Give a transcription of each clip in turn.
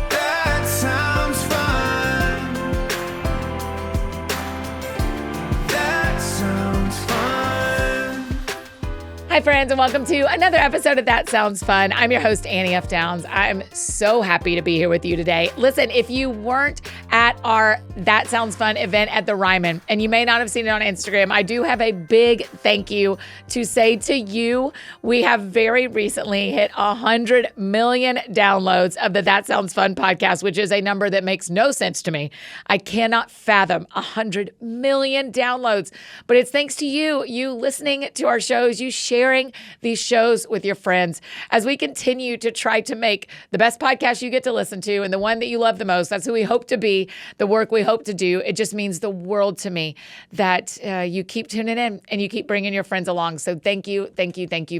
That sounds fun. That sounds fun. Hi, friends, and welcome to another episode of That Sounds Fun. I'm your host, Annie F. Downs. I'm so happy to be here with you today. Listen, if you weren't at our That Sounds Fun event at the Ryman, and you may not have seen it on Instagram, I do have a big thank you to say to you. We have very recently hit 100 million downloads of the That Sounds Fun podcast, which is a number that makes no sense to me. I cannot fathom 100 million downloads, but it's thanks to you listening to our shows, you sharing these shows with your friends as we continue to try to make the best podcast you get to listen to and the one that you love the most. That's who we hope to be, the work we hope to do. It just means the world to me that you keep tuning in and you keep bringing your friends along. So thank you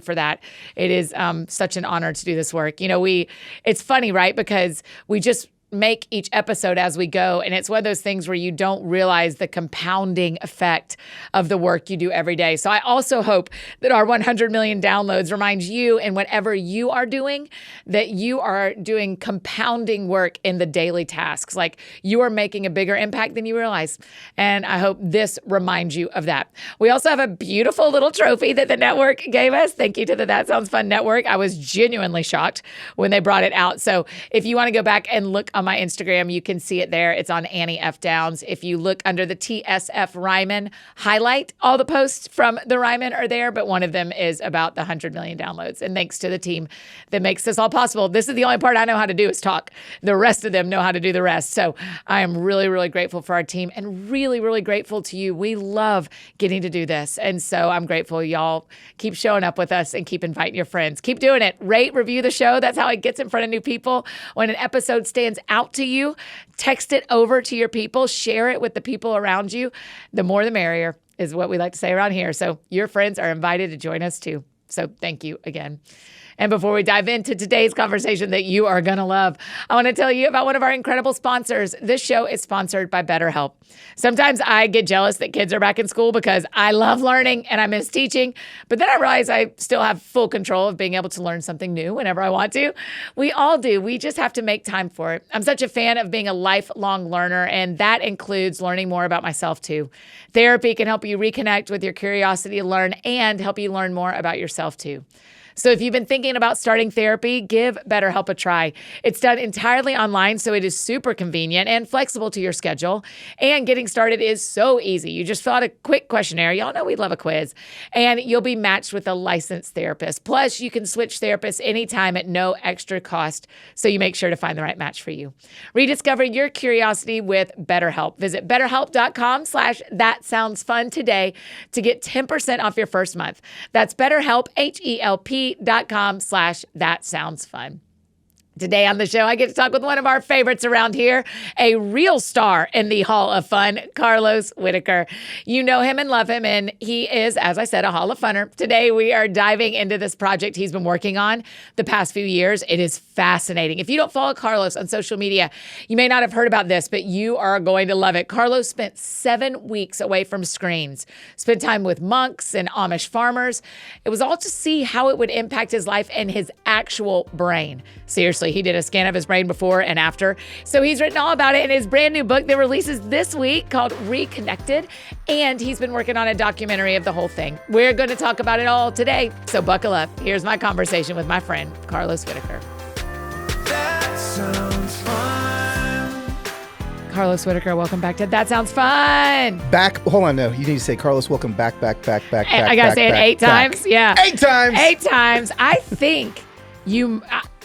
for that. It is such an honor to do this work. You know, it's funny, right? Because we just make each episode as we go. And it's one of those things where you don't realize the compounding effect of the work you do every day. So I also hope that our 100 million downloads reminds you in whatever you are doing, that you are doing compounding work in the daily tasks. Like you are making a bigger impact than you realize. And I hope this reminds you of that. We also have a beautiful little trophy that the network gave us. Thank you to the That Sounds Fun network. I was genuinely shocked when they brought it out. So if you want to go back and look on my Instagram, you can see it there. It's on Annie F. Downs. If you look under the TSF Ryman highlight, all the posts from the Ryman are there, but one of them is about the 100 million downloads. And thanks to the team that makes this all possible. This is the only part I know how to do is talk. The rest of them know how to do the rest. So I am really, really grateful for our team and really, really grateful to you. We love getting to do this. And so I'm grateful y'all keep showing up with us and keep inviting your friends. Keep doing it. Rate, review the show. That's how it gets in front of new people. When an episode stands out to you, text it over to your people, share it with the people around you. The more the merrier is what we like to say around here. So your friends are invited to join us too. So thank you again. And before we dive into today's conversation that you are going to love, I want to tell you about one of our incredible sponsors. This show is sponsored by BetterHelp. Sometimes I get jealous that kids are back in school because I love learning and I miss teaching. But then I realize I still have full control of being able to learn something new whenever I want to. We all do. We just have to make time for it. I'm such a fan of being a lifelong learner, and that includes learning more about myself too. Therapy can help you reconnect with your curiosity to learn and help you learn more about yourself too. So if you've been thinking about starting therapy, give BetterHelp a try. It's done entirely online, so it is super convenient and flexible to your schedule. And getting started is so easy. You just fill out a quick questionnaire. Y'all know we love a quiz. And you'll be matched with a licensed therapist. Plus, you can switch therapists anytime at no extra cost, so you make sure to find the right match for you. Rediscover your curiosity with BetterHelp. Visit BetterHelp.com/thatsoundsfun today to get 10% off your first month. That's BetterHelp, HELP.com/thatsoundsfun. Today on the show, I get to talk with one of our favorites around here, a real star in the Hall of Fun, Carlos Whittaker. You know him and love him, and he is, as I said, a Hall of Funner. Today, we are diving into this project he's been working on the past few years. It is fascinating. If you don't follow Carlos on social media, you may not have heard about this, but you are going to love it. Carlos spent 7 weeks away from screens, spent time with monks and Amish farmers. It was all to see how it would impact his life and his actual brain. Seriously, he did a scan of his brain before and after. So he's written all about it in his brand new book that releases this week called Reconnected. And he's been working on a documentary of the whole thing. We're going to talk about it all today. So buckle up. Here's my conversation with my friend, Carlos Whittaker. That sounds fun. Carlos Whittaker, welcome back to That Sounds Fun. Hold on, no. You need to say, Carlos, welcome back. I got to say it 8 times? Yeah. 8 times. 8 times. I think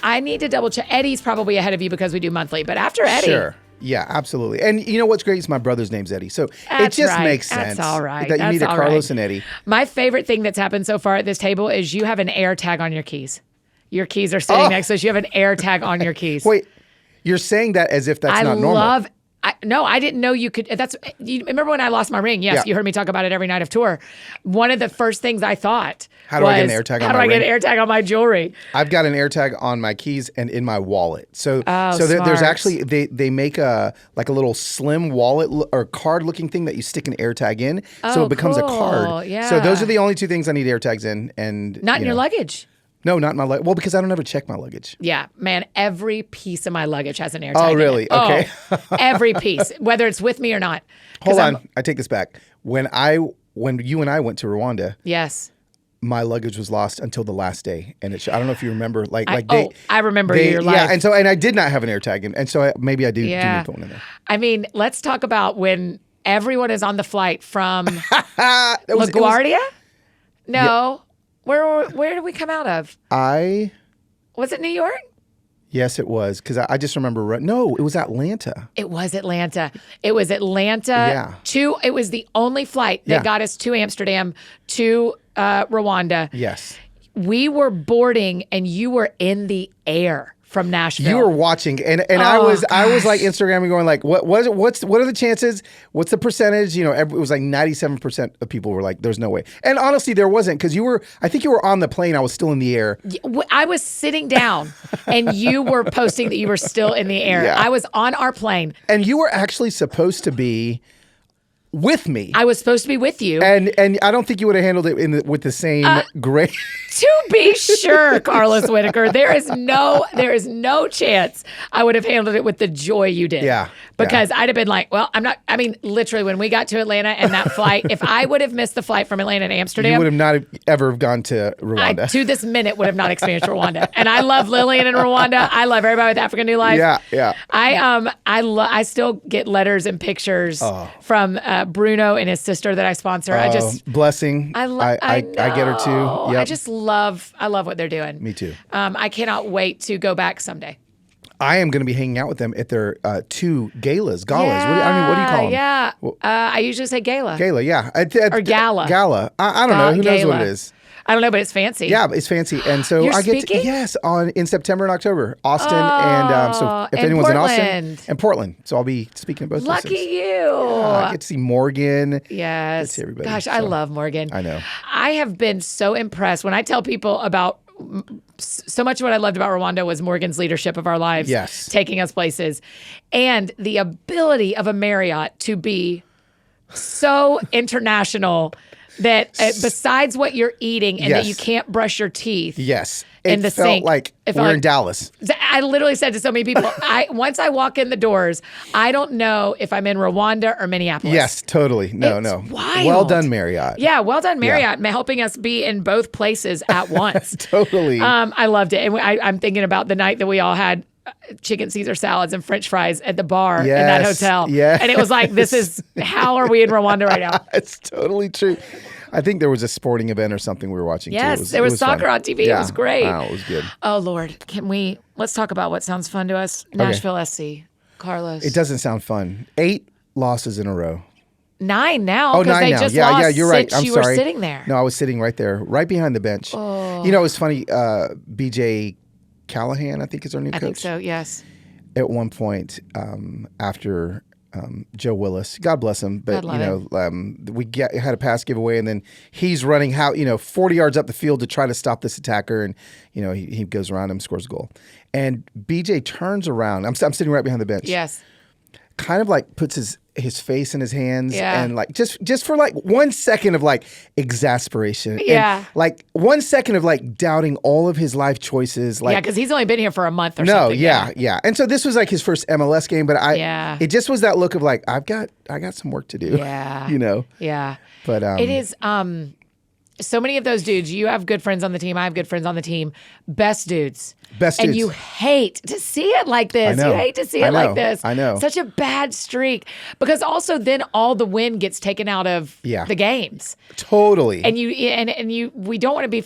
I need to double check. Eddie's probably ahead of you because we do monthly, but after Eddie. Sure. Yeah, absolutely. And you know what's great is my brother's name's Eddie. So it just makes sense. That's all right. That you need a Carlos and Eddie. My favorite thing that's happened so far at this table is you have an air tag on your keys. Your keys are sitting next to us. You have an air tag on your keys. Wait, you're saying that as if that's not normal. No, I didn't know you could. You remember when I lost my ring? Yes, yeah. You heard me talk about it every night of tour. One of the first things I thought How do I get an air tag on my ring? How do I get an air tag on my jewelry? I've got an air tag on my keys and in my wallet. So there's actually, they make a little slim wallet or card looking thing that you stick an air tag in. So it becomes a card. Yeah. So those are the only two things I need air tags in. And not in your luggage. No, not my luggage. Well, because I don't ever check my luggage. Yeah, man, every piece of my luggage has an AirTag. Oh, really? In it. Okay. Oh, every piece, whether it's with me or not. Hold on. I take this back. When you and I went to Rwanda, Yes. my luggage was lost until the last day, and I don't know if you remember, I remember your life. Yeah, and I did not have an AirTag, and so maybe I do need to put one in there. I mean, let's talk about when everyone is on the flight from LaGuardia. No, where did we come out of? Was it New York? Yes, it was, because I just remember. No, it was Atlanta. It was Atlanta. It was Atlanta. Yeah. It was the only flight that got us to Amsterdam, to Rwanda. Yes. We were boarding, and you were in the air from Nashville. You were watching, and I was like Instagramming, going like, what are the chances? What's the percentage? It was like 97% of people were like, there's no way. And honestly, there wasn't, because I think you were on the plane. I was still in the air. I was sitting down, and you were posting that you were still in the air. Yeah. I was on our plane. And you were actually supposed to be with me. I was supposed to be with you. And I don't think you would have handled it with the same grace. To be sure, Carlos Whittaker, there is no chance I would have handled it with the joy you did. Yeah. Because I'd have been like, well, literally when we got to Atlanta and that flight, if I would have missed the flight from Atlanta to Amsterdam, you would have not ever gone to Rwanda. To this minute would have not experienced Rwanda. And I love Lillian in Rwanda. I love everybody with African New Life. Yeah. I still get letters and pictures from Bruno and his sister that I sponsor. Blessing. I get her too. Yep. I love what they're doing. Me too. I cannot wait to go back someday. I am going to be hanging out with them at their 2 galas. What do you call them? Yeah. I usually say gala. Gala, yeah. Or gala. Gala. I don't know. Who knows what it is? I don't know, but it's fancy. Yeah, it's fancy. And so You're I get speaking? in September and October. Austin and so if anyone's Portland. in Austin and Portland. So I'll be speaking at both Lucky places. you. Yeah, I get to see Morgan. Yes. Get to see everybody. Gosh, I love Morgan. I know. I have been so impressed when I tell people about so much of what I loved about Rwanda was Morgan's leadership of our lives. Yes. Taking us places. And the ability of a Marriott to be so international that besides what you're eating and that you can't brush your teeth. Yes. In the felt sink. like we're in Dallas. I literally said to so many people, once I walk in the doors, I don't know if I'm in Rwanda or Minneapolis. Yes, totally. No. Wild. Well done, Marriott. Yeah, well done, Marriott, helping us be in both places at once. Totally. I loved it. And I'm thinking about the night that we all had chicken Caesar salads and French fries at the bar in that hotel. Yes. And it was like, how are we in Rwanda right now? It's totally true. I think there was a sporting event or something we were watching too. Yes, there was soccer fun. on TV. It was great. Wow, it was good. Oh, Lord. Let's talk about what sounds fun to us. Nashville SC. Carlos. It doesn't sound fun. 8 losses in a row. 9 now. Oh, 9 they now. Just Yeah, lost you're right. since I'm you sorry. were sitting there. No, I was sitting right there, right behind the bench. Oh. It was funny. BJ Callahan, I think is our new coach. I think so, yes. At one point, after Joe Willis, God bless him, but we had a pass giveaway, and then he's running 40 yards up the field to try to stop this attacker, and he goes around him, scores a goal, and BJ turns around. I'm sitting right behind the bench. Yes. Kind of like puts his face in his hands, Yeah. and like just for like 1 second of like exasperation, Yeah. and like 1 second of like doubting all of his life choices, like because he's only been here for a month or no, something. yeah. And so this was like his first MLS game, but it just was that look of like I got some work to do. Yeah. Yeah. But it is so many of those dudes, you have good friends on the team, I have good friends on the team, best dudes. And you hate to see it like this. You hate to see it like this. I know. Such a bad streak. Because also then all the win gets taken out of the games. Totally. And we don't want to be,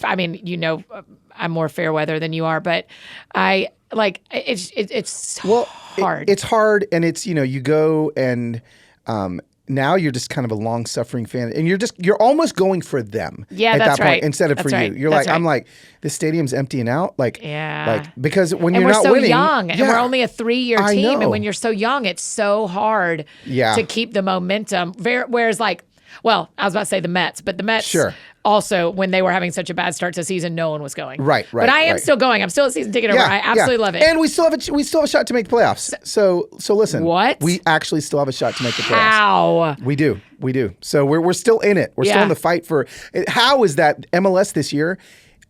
I'm more fair weather than you are, but it's hard. It's hard, and it's, you go and now you're just kind of a long-suffering fan, and you're almost going for them. Yeah, at that's that point, right. instead of That's for right. you. You're That's like, I'm right. like, this stadium's emptying out. Because when and you're we're not so winning, young, and we're only a 3-year I team, know. and when you're so young, it's so hard to keep the momentum. Whereas I was about to say the Mets, but the Mets also, when they were having such a bad start to the season, no one was going. Right. But I am still going. I'm still a season ticket holder. I absolutely love it. And we still have a shot to make the playoffs. So listen. What? We actually still have a shot to make the playoffs. How? We do. So we're still in it. We're still in the fight for. How is that MLS this year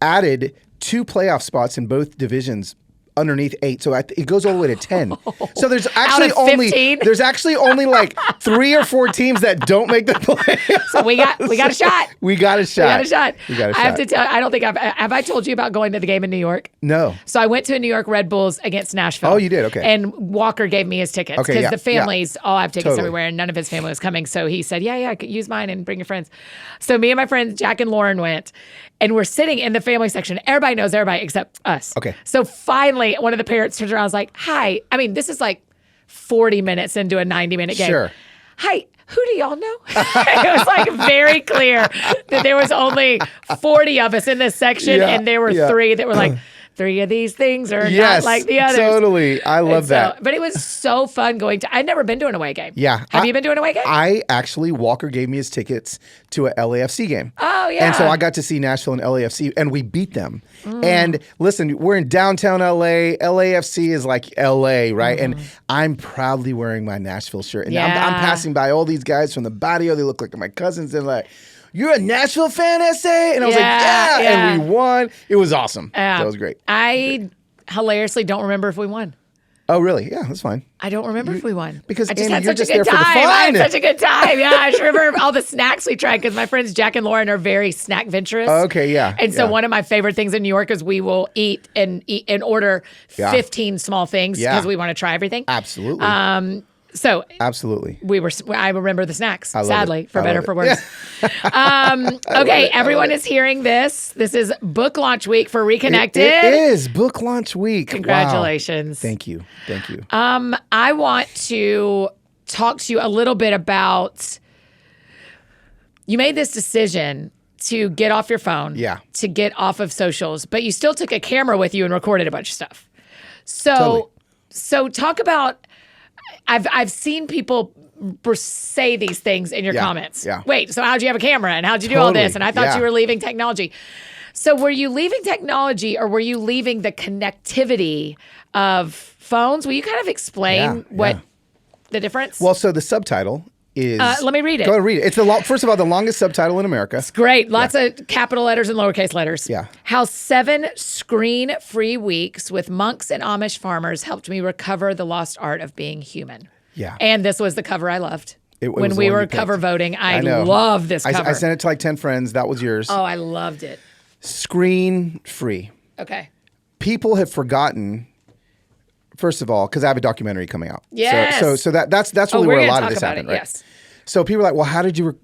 added 2 playoff spots in both divisions underneath 8, so it goes all the way to 10. So there's actually Out of 15? there's actually only like 3 or 4 teams that don't make the playoffs. So we got a shot. We got a shot. I have to tell. I don't think have I told you about going to the game in New York? No. So I went to a New York Red Bulls against Nashville. Oh, you did? Okay. And Walker gave me his tickets because the families all have tickets Totally. everywhere, and none of his family was coming. So he said, "Yeah, use mine and bring your friends." So me and my friends Jack and Lauren went, and we're sitting in the family section. Everybody knows everybody except us. Okay. So finally, one of the parents turns around and was like, "Hi." I mean, this is like 40 minutes into a 90-minute game. Sure. Hi, who do y'all know? It was like very clear that there was only 40 of us in this section, and there were 3 that were like, 3 of these things are not like the others. Totally. I love that. But it was so fun going to, I'd never been to an away game. Yeah. Have you been to an away game? Walker gave me his tickets to a LAFC game. Oh, yeah. And so I got to see Nashville and LAFC, and we beat them. And listen, we're in downtown LA. LAFC is like LA, right? And I'm proudly wearing my Nashville shirt. And I'm passing by all these guys from the barrio. They look like my cousins. They're like, "You're a Nashville fan, SA?" And I was like, yeah. And we won. It was awesome. That was great. I hilariously don't remember if we won. Oh, really? Yeah, that's fine. I don't remember if we won. Because I just Annie, had you're such just a good there for the time. fun. I had such a good time. Yeah, I just remember all the snacks we tried because my friends Jack and Lauren are very snack venturous. Okay, yeah. And so one of my favorite things in New York is we will eat and order 15 small things because we want to try everything. Absolutely. So absolutely. I remember the snacks, love sadly, it. for I better love or for it. worse. Okay, everyone is hearing this. This is book launch week for Reconnected. It is book launch week. Congratulations. Wow. Thank you. Thank you. I want to talk to you a little bit about, you made this decision to get off your phone, to get off of socials, but you still took a camera with you and recorded a bunch of stuff. So talk about, I've seen people say these things in your comments. Yeah. Wait, so how'd you have a camera and how'd you do all this? And I thought you were leaving technology. So were you leaving technology or were you leaving the connectivity of phones? Will you kind of explain what the difference? Well, so the subtitle is... let me read it. Go ahead and read it. It's first of all, the longest subtitle in America. It's great. Lots of capital letters and lowercase letters. Yeah. How 7 screen-free weeks with monks and Amish farmers helped me recover the lost art of being human. Yeah. And this was the cover I loved. When we were cover voting, I know. love this cover. I sent it to like 10 friends. That was yours. Oh, I loved it. Screen-free. Okay. People have forgotten... First of all, because I have a documentary coming out. Yes. So that's really where a lot of this happened, right? Yes. So people are like, well, how did you,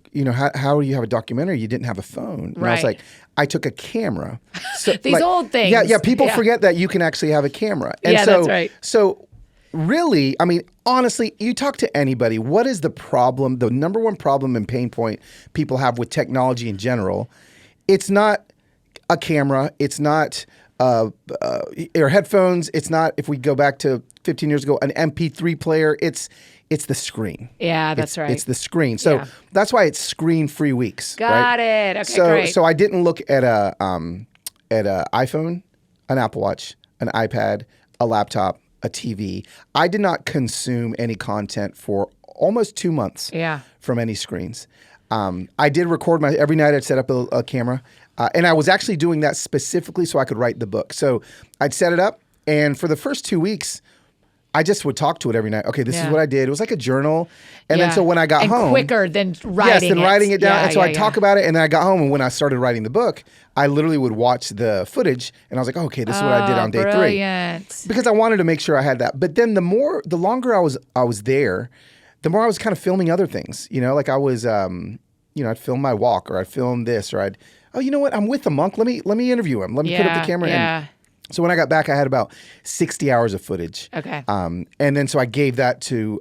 how do you have a documentary? You didn't have a phone. And I was like, I took a camera. So, These old things. Yeah. People forget that you can actually have a camera. And that's right. So really, I mean, honestly, you talk to anybody, what is the problem, the number one problem and pain point people have with technology in general? It's not a camera. It's not... or headphones. It's not, if we go back to 15 years ago, an MP3 player. It's the screen. Yeah, that's right. It's the screen. So that's why it's screen-free weeks. Got it. Okay, great. So I didn't look at a iPhone, an Apple Watch, an iPad, a laptop, a TV. I did not consume any content for almost 2 months. From any screens. I did record every night. I'd set up a camera. And I was actually doing that specifically so I could write the book. So I'd set it up, and for the first 2 weeks, I just would talk to it every night. Okay, this is what I did. It was like a journal. And then so when I got home... quicker than writing it. writing it down. And so I'd talk about it, and then I got home, and when I started writing the book, I literally would watch the footage, and I was like, okay, this is what I did on day 3. Brilliant. Because I wanted to make sure I had that. But then the longer I was there, the more I was kind of filming other things. Like I was, I'd film my walk, or I'd film this, or I'd... Oh, you know what? I'm with the monk. Let me interview him. Let me put up the camera. And so when I got back, I had about 60 hours of footage. Okay. And then so I gave that to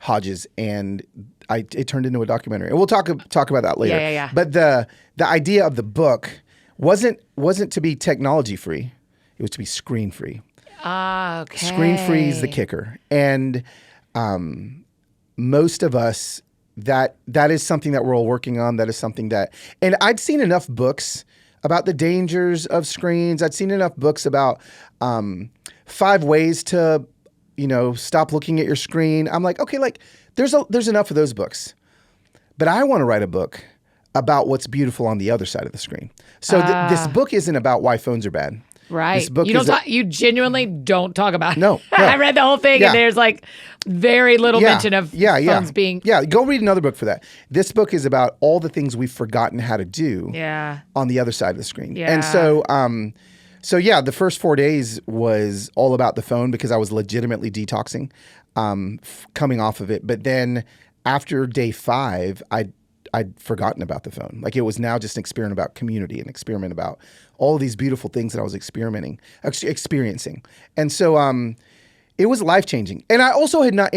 Hodges, and it turned into a documentary. And we'll talk about that later. Yeah. But the idea of the book wasn't to be technology free. It was to be screen free. Okay. Screen free is the kicker, and most of us. That is something that we're all working on. That is something that, and I'd seen enough books about the dangers of screens. I'd seen enough books about 5 ways to, stop looking at your screen. I'm like, okay, like there's enough of those books, but I want to write a book about what's beautiful on the other side of the screen. So this book isn't about why phones are bad. Right. This book You genuinely don't talk about it. No. I read the whole thing and there's like very little mention of phones being. Yeah, go read another book for that. This book is about all the things we've forgotten how to do on the other side of the screen. Yeah. And so the first 4 days was all about the phone because I was legitimately detoxing coming off of it. But then after day 5, I'd forgotten about the phone. Like it was now just an experiment about community, an experiment about all of these beautiful things that I was experiencing. And so it was life-changing. And I also had not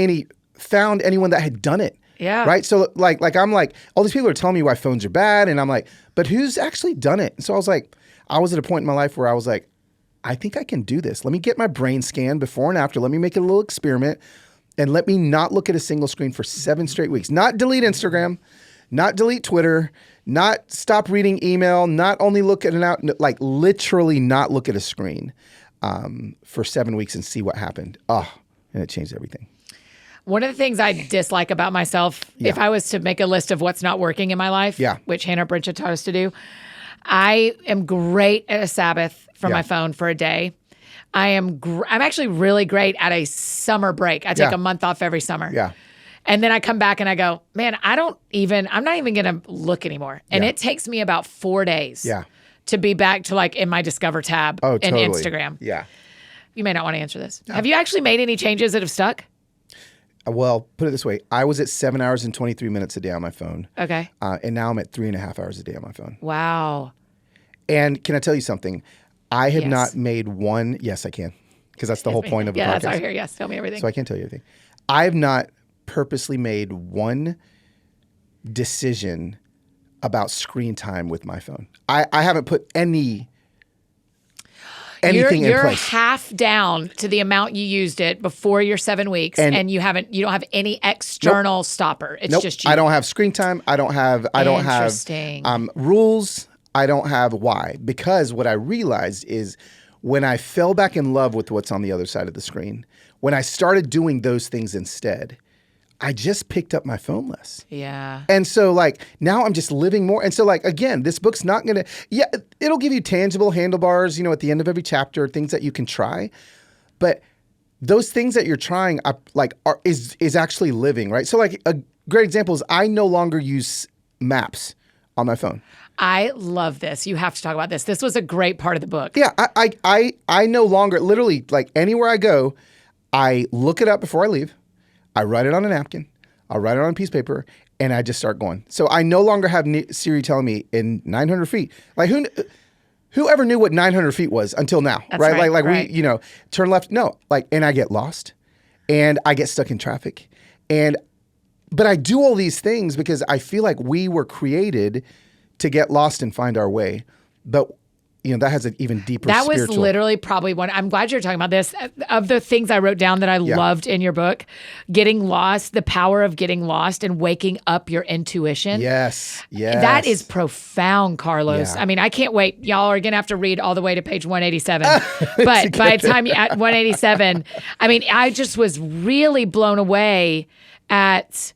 found anyone that had done it. Yeah. Right? So like I'm like, all these people are telling me why phones are bad. And I'm like, but who's actually done it? And so I was at a point in my life where I was like, I think I can do this. Let me get my brain scanned before and after. Let me make it a little experiment. And let me not look at a single screen for 7 straight weeks. Not delete Instagram. Not delete Twitter, not stop reading email, not only look at like literally not look at a screen for 7 weeks and see what happened. And it changed everything. One of the things I dislike about myself, if I was to make a list of what's not working in my life, which Hannah Brincha taught us to do, I am great at a Sabbath from my phone for a day. I'm actually really great at a summer break. I take a month off every summer. Yeah. And then I come back and I go, man, I'm not even going to look anymore. And it takes me about 4 days to be back to like in my Discover tab in Instagram. Yeah. You may not want to answer this. Have you actually made any changes that have stuck? Well, put it this way. I was at 7 hours and 23 minutes a day on my phone. Okay. And now I'm at 3.5 hours a day on my phone. Wow. And can I tell you something? I have not made one. Yes, I can. Because that's the whole point of the podcast. Yeah, that's why I hear. Yes, tell me everything. So I can't tell you everything. I have not purposely made one decision about screen time with my phone. I haven't put anything in place. You're half down to the amount you used it before your 7 weeks, and you don't have any external stopper. It's just you. I don't have screen time. I don't have rules. I don't have why. Because what I realized is when I fell back in love with what's on the other side of the screen, when I started doing those things instead, I just picked up my phone less. Yeah. And so like now I'm just living more. And so like, again, this book's not going to, it'll give you tangible handlebars, at the end of every chapter, things that you can try. But those things that you're trying is actually living, right? So like a great example is I no longer use maps on my phone. I love this. You have to talk about this. This was a great part of the book. Yeah. I no longer, literally like anywhere I go, I look it up before I leave. I write it on a napkin, I'll write it on a piece of paper, and I just start going. So I no longer have Siri telling me in 900 feet. Like whoever knew what 900 feet was until now, right? Like we, turn left. No, and I get lost and I get stuck in traffic. But I do all these things because I feel like we were created to get lost and find our way. But that has an even deeper That spiritual. was literally probably one. I'm glad you're talking about this. Of the things I wrote down that I loved in your book, getting lost, the power of getting lost and waking up your intuition. Yes. That is profound, Carlos. Yeah. I mean, I can't wait. Y'all are going to have to read all the way to page 187. But by the time you're at 187, I mean, I just was really blown away at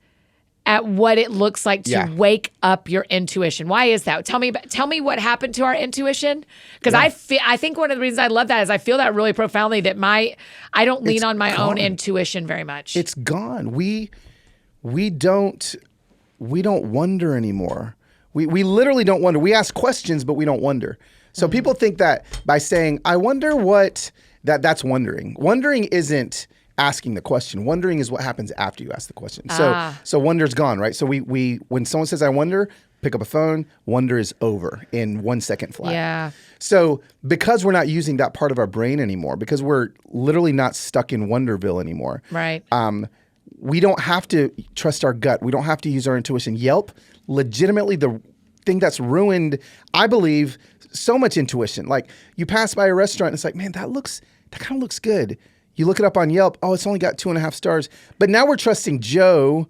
what it looks like to wake up your intuition. Why is that? Tell me what happened to our intuition. Because I think one of the reasons I love that is I feel that really profoundly that I don't lean on my own intuition very much. It's gone. We don't wonder anymore. We literally don't wonder. We ask questions, but we don't wonder. So people think that by saying, I wonder what, that's wondering. Wondering isn't asking the question. Wondering is what happens after you ask the question. So wonder's gone, right? So we when someone says I wonder, pick up a phone, wonder is over in 1 second flat. Yeah. So because we're not using that part of our brain anymore, because we're literally not stuck in Wonderville anymore. Right. We don't have to trust our gut. We don't have to use our intuition. Yelp, legitimately the thing that's ruined, I believe, so much intuition. Like you pass by a restaurant and it's like, man, that kind of looks good. You look it up on Yelp. Oh, it's only got 2.5 stars. But now we're trusting Joe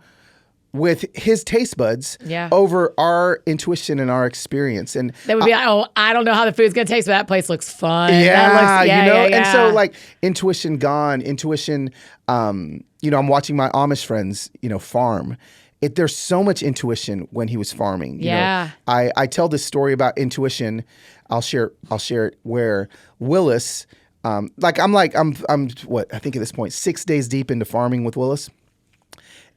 with his taste buds over our intuition and our experience. And they would be like, oh, I don't know how the food's going to taste, but that place looks fun. Yeah, And so like intuition gone. Intuition, I'm watching my Amish friends, farm. there's so much intuition when he was farming. You Yeah. know, I tell this story about intuition. I'll share it where Willis, I'm what I think at this point 6 days deep into farming with Willis,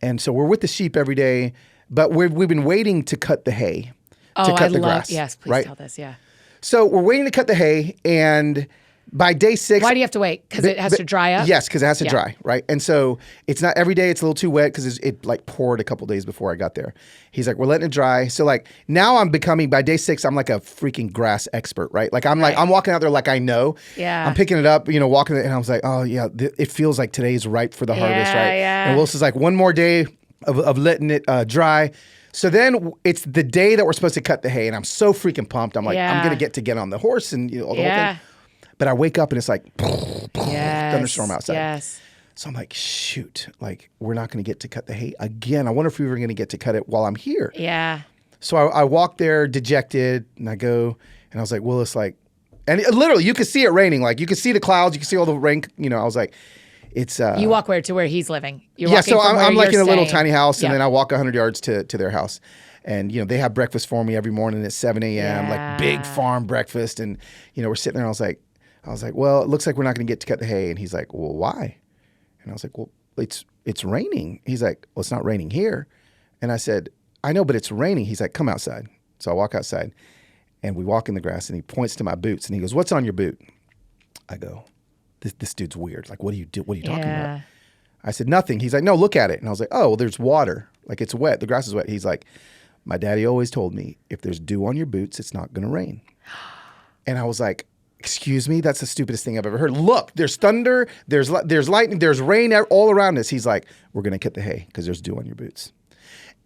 and so we're with the sheep every day, but we've been waiting to cut the hay, to cut the grass. Yes, please right? tell this. Yeah. So we're waiting to cut the hay, and by day 6, Why do you have to wait? Because it has to dry up? Yes, because it has to dry, right? And so it's not every day. It's a little too wet because it like poured a couple days before I got there. He's like, we're letting it dry. So like now I'm becoming, by day 6, I'm like a freaking grass expert, right? Like I'm walking out there like I know. Yeah. I'm picking it up, walking it, and I was like, oh yeah, it feels like today's ripe for the harvest, right? Yeah. And Willis is like, one more day of letting it dry. So then it's the day that we're supposed to cut the hay, and I'm so freaking pumped. I'm like, I'm gonna get on the horse and the whole thing. But I wake up and it's like thunderstorm outside. Yes. So I'm like, shoot, like we're not going to get to cut the hay again. I wonder if we were going to get to cut it while I'm here. Yeah. So I walk there dejected, and I go, and I was like, Willis, like, and literally you could see it raining. Like you could see the clouds, you could see all the rain. I was like, it's. You walk to where he's living. So I'm like in a little tiny house, and Yeah. then I walk 100 yards to their house. And, they have breakfast for me every morning at 7 a.m., like big farm breakfast. And, we're sitting there, and I was like, well, it looks like we're not going to get to cut the hay. And he's like, well, why? And I was like, well, it's raining. He's like, well, it's not raining here. And I said, I know, but it's raining. He's like, come outside. So I walk outside, and we walk in the grass, and he points to my boots, and he goes, what's on your boot? I go, this dude's weird. Like, what are you talking about? I said, nothing. He's like, no, look at it. And I was like, oh, well, there's water. Like, it's wet. The grass is wet. He's like, my daddy always told me, if there's dew on your boots, it's not going to rain. And I was like, excuse me, that's the stupidest thing I've ever heard. Look, there's thunder, there's lightning, there's rain all around us. He's like, we're going to cut the hay because there's dew on your boots.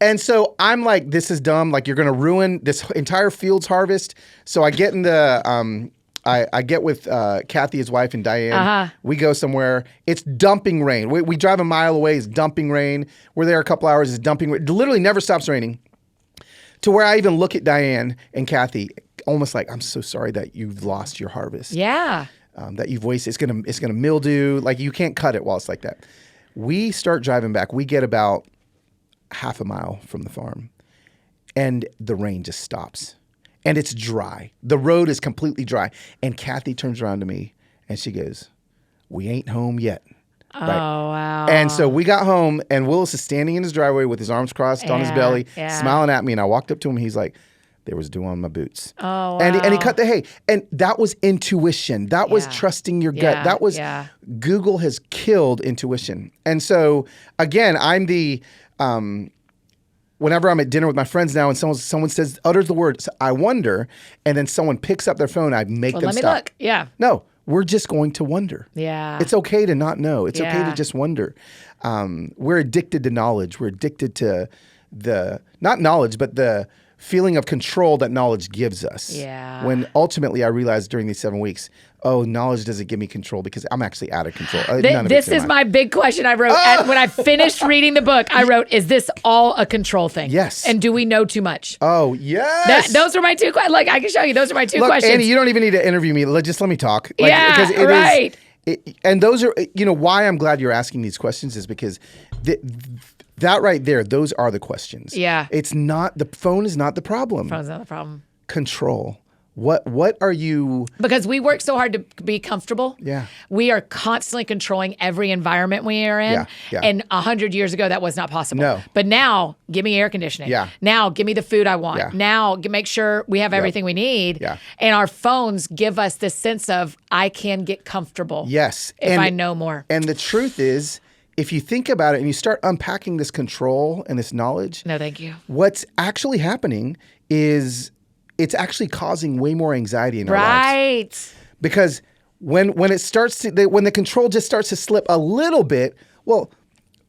And so I'm like, this is dumb. Like, you're going to ruin this entire field's harvest. So I get in the, I get with Kathy, his wife, and Diane. Uh-huh. We go somewhere. It's dumping rain. We drive a mile away. It's dumping rain. We're there a couple hours. It's dumping rain. It literally never stops raining. To where I even look at Diane and Kathy, almost like, I'm so sorry that you've lost your harvest. Yeah. That you've wasted. It's gonna mildew. Like, you can't cut it while it's like that. We start driving back. We get about half a mile from the farm, and the rain just stops, and it's dry. The road is completely dry. And Kathy turns around to me and she goes, "We ain't home yet." Oh, Right. wow. And so we got home, and Willis is standing in his driveway with his arms crossed on his belly, smiling at me. And I walked up to him. He's like, there was dew on my boots. Oh, wow. And he cut the hay. And that was intuition. That was trusting your gut. That was, Google has killed intuition. And so, again, I'm the, whenever I'm at dinner with my friends now and someone utters the word, I wonder, and then someone picks up their phone, I make them stop. Let me look. Yeah. No. We're just going to wonder. Yeah. It's okay to not know. It's okay to just wonder. We're addicted to knowledge. We're addicted to not knowledge, but the feeling of control that knowledge gives us. Yeah. When ultimately I realized during these 7 weeks, knowledge doesn't give me control because I'm actually out of control. This is my big question I wrote. When I finished reading the book, I wrote, is this all a control thing? Yes. And do we know too much? Oh, yes. Those are my two questions. Like, I can show you. Those are my two Look, questions. Annie, you don't even need to interview me. Just let me talk. Like, yeah, because right. And those are, why I'm glad you're asking these questions is because that right there, those are the questions. Yeah. It's not, the phone is not the problem. Phone's not the problem. Control. What are you? Because we work so hard to be comfortable. Yeah. We are constantly controlling every environment we are in. Yeah. And 100 years ago, that was not possible. No. But now, give me air conditioning. Yeah. Now, give me the food I want. Yeah. Now, make sure we have everything we need. Yeah. And our phones give us this sense of, I can get comfortable. Yes. If I know more. And the truth is, if you think about it and you start unpacking this control and this knowledge. No, thank you. What's actually happening is it's actually causing way more anxiety in our lives. Right. Because when it starts to, when the control just starts to slip a little bit, well,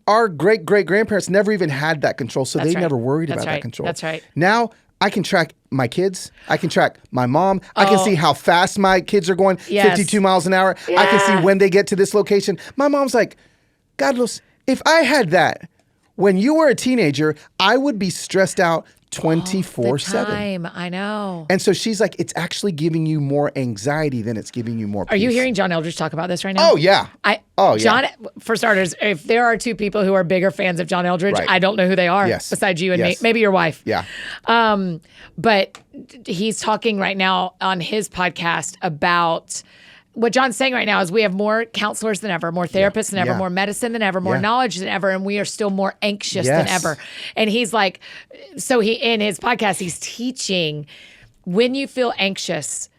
our great-great-grandparents never even had that control, so they never worried about that control. That's right. Now, I can track my kids. I can track my mom. I can see how fast my kids are going, 52 miles an hour. I can see when they get to this location. My mom's like, Carlos, if I had that when you were a teenager, I would be stressed out 24/7. Time, I know. And so she's like, it's actually giving you more anxiety than it's giving you more peace. Are you hearing John Eldridge talk about this right now? Oh, yeah. John, for starters, if there are two people who are bigger fans of John Eldridge, Right. I don't know who they are besides you and me. Maybe your wife. Yeah. But he's talking right now on his podcast about what John's saying right now is we have more counselors than ever, more therapists than ever, more medicine than ever, more knowledge than ever, and we are still more anxious than ever. And he's like, so he in his podcast, he's teaching when you feel anxious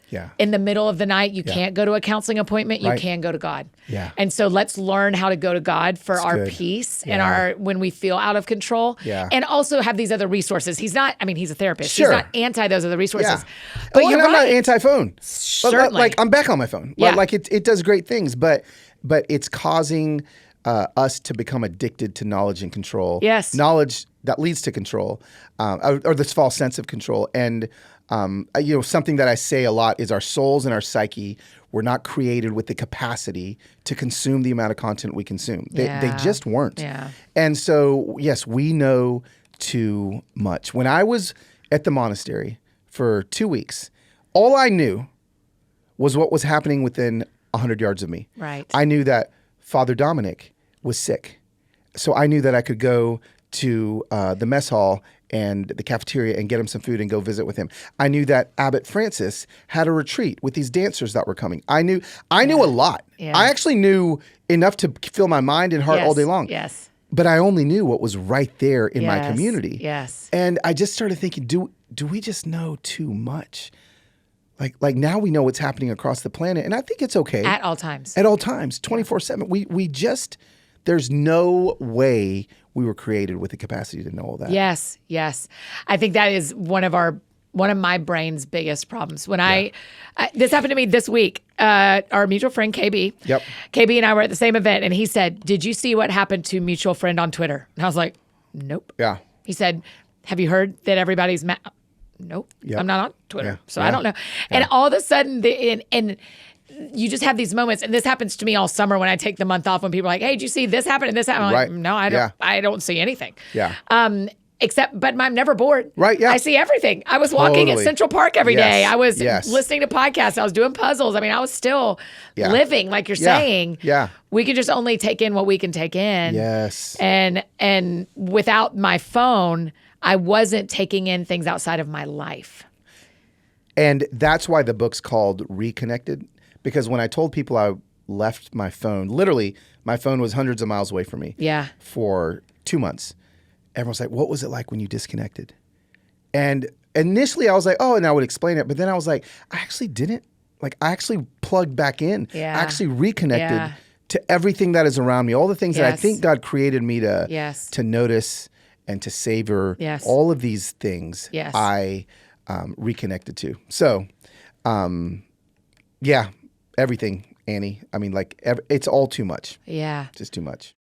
in the middle of the night, you can't go to a counseling appointment, you can go to God. Yeah. And so let's learn how to go to God for our peace and our when we feel out of control. Yeah. And also have these other resources. He's not, I mean, he's a therapist. Sure. He's not anti those other resources. Yeah. But you're I'm right. not anti-phone. Certainly. Like I'm back on my phone. Yeah. Like it does great things, but it's causing us to become addicted to knowledge and control. Yes. Knowledge that leads to control, or this false sense of control. And something that I say a lot is our souls and our psyche were not created with the capacity to consume the amount of content we consume. They just weren't. Yeah. And so, yes, we know too much. When I was at the monastery for 2 weeks, all I knew was what was happening within 100 yards of me. Right. I knew that Father Dominic was sick. So I knew that I could go to the mess hall and the cafeteria and get him some food and go visit with him. I knew that Abbot Francis had a retreat with these dancers that were coming. I knew a lot. Yeah. I actually knew enough to fill my mind and heart all day long. Yes. But I only knew what was right there in my Yes. community. Yes. And I just started thinking, do we just know too much? Like now we know what's happening across the planet, and I think it's okay. At all times. At all times, 24/7. We just, there's no way we were created with the capacity to know all that. Yes, yes. I think that is one of my brain's biggest problems. When this happened to me this week, our mutual friend KB. Yep. KB and I were at the same event, and he said, "Did you see what happened to mutual friend on Twitter?" And I was like, "Nope." Yeah. He said, "Have you heard that everybody's mad?" Nope. Yep. I'm not on Twitter, Yeah. so Yeah. I don't know. And all of a sudden, and you just have these moments, and this happens to me all summer when I take the month off. When people are like, "Hey, did you see this happen and this happen?" I'm Right. like, "No, I don't. Yeah. I don't see anything." Yeah. But I'm never bored. Right, yeah. I see everything. I was walking at Totally. Central Park every Yes, day. I was yes. listening to podcasts. I was doing puzzles. I mean, I was still living, like you're saying. Yeah. We can just only take in what we can take in. Yes. And without my phone, I wasn't taking in things outside of my life. And that's why the book's called Reconnected, because when I told people I left my phone, literally my phone was hundreds of miles away from me for 2 months. Everyone's like, what was it like when you disconnected? And initially I was like, oh, and I would explain it. But then I was like, I actually didn't. Like I actually plugged back in. Yeah. I actually reconnected to everything that is around me, all the things that I think God created me to notice and to savor. Yes. All of these things I reconnected to. So, everything, Annie. I mean, it's all too much. Yeah. Just too much.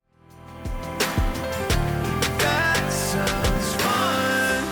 That sounds fun.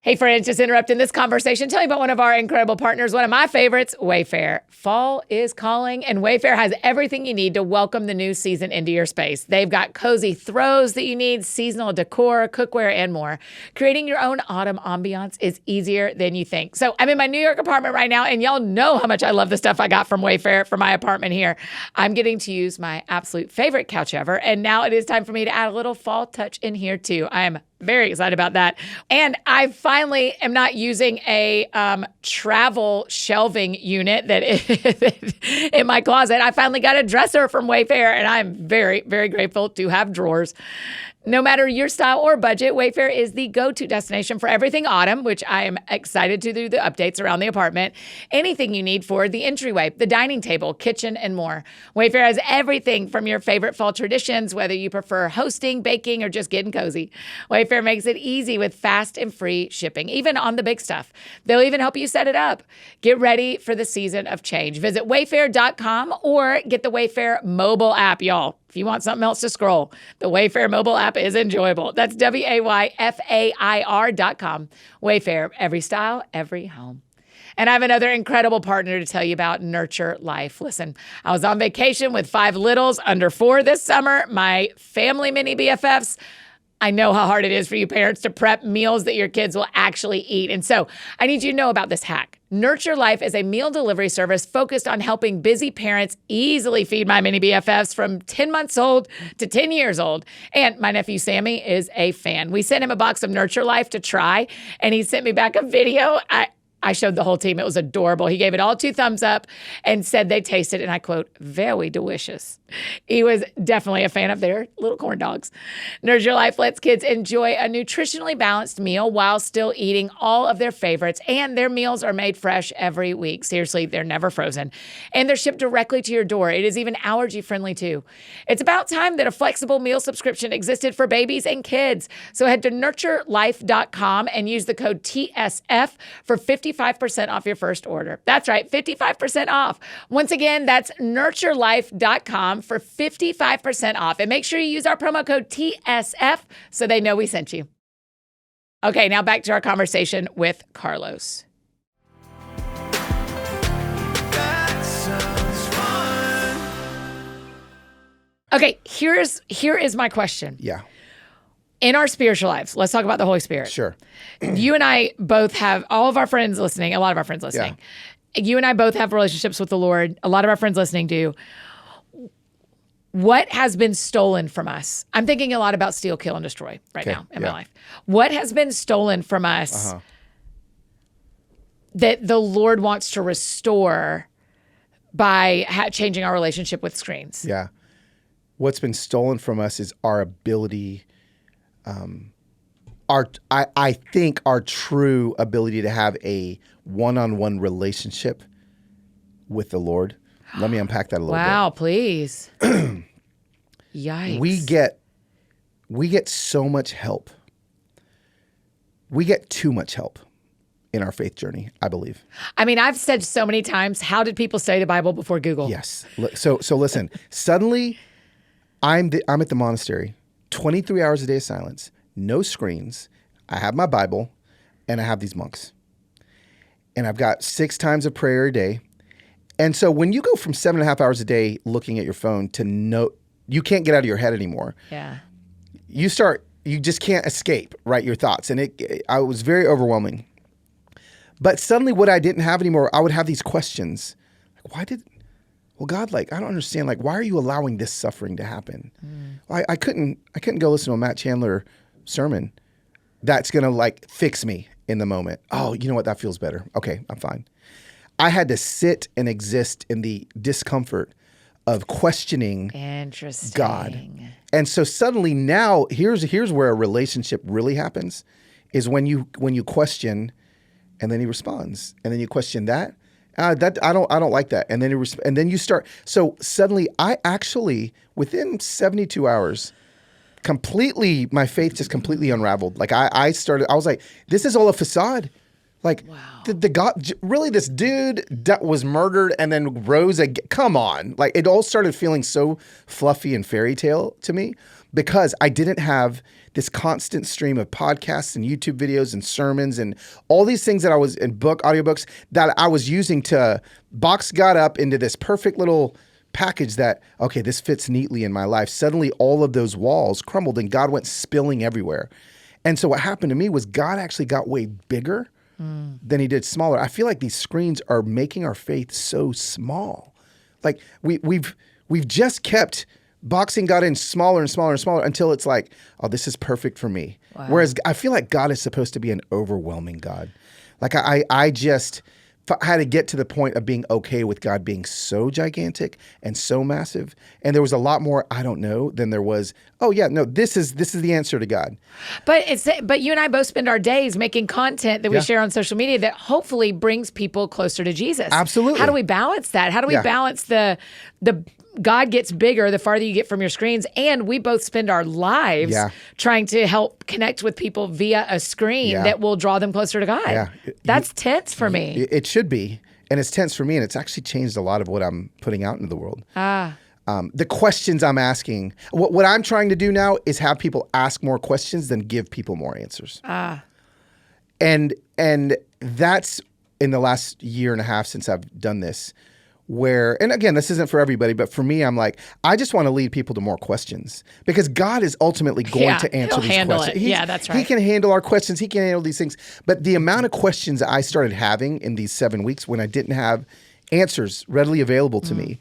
Hey friends, just interrupting this conversation. Tell you about one of our incredible partners, one of my favorites, Wayfair. Fall is calling, and Wayfair has everything you need to welcome the new season into your space. They've got cozy throws that you need, seasonal decor, cookware, and more. Creating your own autumn ambiance is easier than you think. So I'm in my New York apartment right now, and y'all know how much I love the stuff I got from Wayfair for my apartment here. I'm getting to use my absolute favorite couch ever, and now it is time for me to add a little fall touch in here too. I am very excited about that. And I finally am not using a travel shelving unit that is in my closet. I finally got a dresser from Wayfair, and I'm very, very grateful to have drawers. No matter your style or budget, Wayfair is the go-to destination for everything autumn, which I am excited to do the updates around the apartment. Anything you need for the entryway, the dining table, kitchen, and more. Wayfair has everything from your favorite fall traditions, whether you prefer hosting, baking, or just getting cozy. Wayfair makes it easy with fast and free shipping, even on the big stuff. They'll even help you set it up. Get ready for the season of change. Visit wayfair.com or get the Wayfair mobile app, y'all. If you want something else to scroll, the Wayfair mobile app is enjoyable. That's WAYFAIR.com. Wayfair, every style, every home. And I have another incredible partner to tell you about, Nurture Life. Listen, I was on vacation with 5 littles under 4 this summer, my family mini BFFs. I know how hard it is for you parents to prep meals that your kids will actually eat. And so I need you to know about this hack. Nurture Life is a meal delivery service focused on helping busy parents easily feed my mini BFFs from 10 months old to 10 years old. And my nephew Sammy is a fan. We sent him a box of Nurture Life to try, and he sent me back a video. I showed the whole team. It was adorable. He gave it all 2 thumbs up and said they tasted, and I quote, very delicious. He was definitely a fan of their little corn dogs. Nurture Life lets kids enjoy a nutritionally balanced meal while still eating all of their favorites, and their meals are made fresh every week. Seriously, they're never frozen. And they're shipped directly to your door. It is even allergy-friendly, too. It's about time that a flexible meal subscription existed for babies and kids. So head to nurturelife.com and use the code TSF for 55% off your first order. That's right, 55% off. Once again, that's nurturelife.com for 55% off. And make sure you use our promo code TSF so they know we sent you. Okay, now back to our conversation with Carlos. That sounds fun. Okay, here is my question. Yeah. In our spiritual lives, let's talk about the Holy Spirit. Sure. You and I both have, all of our friends listening, a lot of our friends listening. You and I both have relationships with the Lord. A lot of our friends listening do. What has been stolen from us? I'm thinking a lot about steal, kill, and destroy right now in my life. What has been stolen from us that the Lord wants to restore by changing our relationship with screens? Yeah. What's been stolen from us is our ability, I think our true ability to have a one-on-one relationship with the Lord. Let me unpack that a little bit. Wow, please. Yikes. We get so much help. We get too much help in our faith journey, I believe. I mean, I've said so many times, how did people study the Bible before Google? Yes. So listen, suddenly I'm at the monastery, 23 hours a day of silence, no screens. I have my Bible and I have these monks. And I've got 6 times of prayer a day. And so when you go from 7.5 hours a day looking at your phone to you can't get out of your head anymore. Yeah. You just can't escape, right, your thoughts. And it was very overwhelming. But suddenly what I didn't have anymore, I would have these questions. Like, God, like, I don't understand. Like, why are you allowing this suffering to happen? I couldn't go listen to a Matt Chandler sermon that's going to like fix me in the moment. Oh, you know what? That feels better. Okay, I'm fine. I had to sit and exist in the discomfort of questioning God. And so suddenly now here's where a relationship really happens is when you question and then he responds and then you question that I don't like that. And then you start. So suddenly I actually within 72 hours my faith just completely unraveled. Like I was like, this is all a facade. Like, wow. the God, really this dude that was murdered and then rose again. Come on. Like, it all started feeling so fluffy and fairy tale to me because I didn't have this constant stream of podcasts and YouTube videos and sermons and all these things that I was in audiobooks that I was using to box God up into this perfect little package that, okay, this fits neatly in my life. Suddenly all of those walls crumbled and God went spilling everywhere. And so what happened to me was God actually got way bigger than he did smaller. I feel like these screens are making our faith so small. Like we've just kept boxing God in smaller and smaller and smaller until it's like, oh, this is perfect for me. Wow. Whereas I feel like God is supposed to be an overwhelming God. Like I just had to get to the point of being okay with God being so gigantic and so massive. And there was a lot more I don't know than there was, oh yeah, no, this is the answer to God. But you and I both spend our days making content that we share on social media that hopefully brings people closer to Jesus. Absolutely. How do we balance that? How do we balance the God gets bigger the farther you get from your screens, and we both spend our lives trying to help connect with people via a screen that will draw them closer to God. Yeah. That's tense for me. It should be, and it's tense for me, and it's actually changed a lot of what I'm putting out into the world. The questions I'm asking, what I'm trying to do now is have people ask more questions than give people more answers. And that's in the last year and a half since I've done this. where, and again, this isn't for everybody, but for me, I'm like, I just want to lead people to more questions because God is ultimately going to answer these questions. Yeah, that's right. He can handle our questions. He can handle these things. But the amount of questions I started having in these 7 weeks when I didn't have answers readily available to me,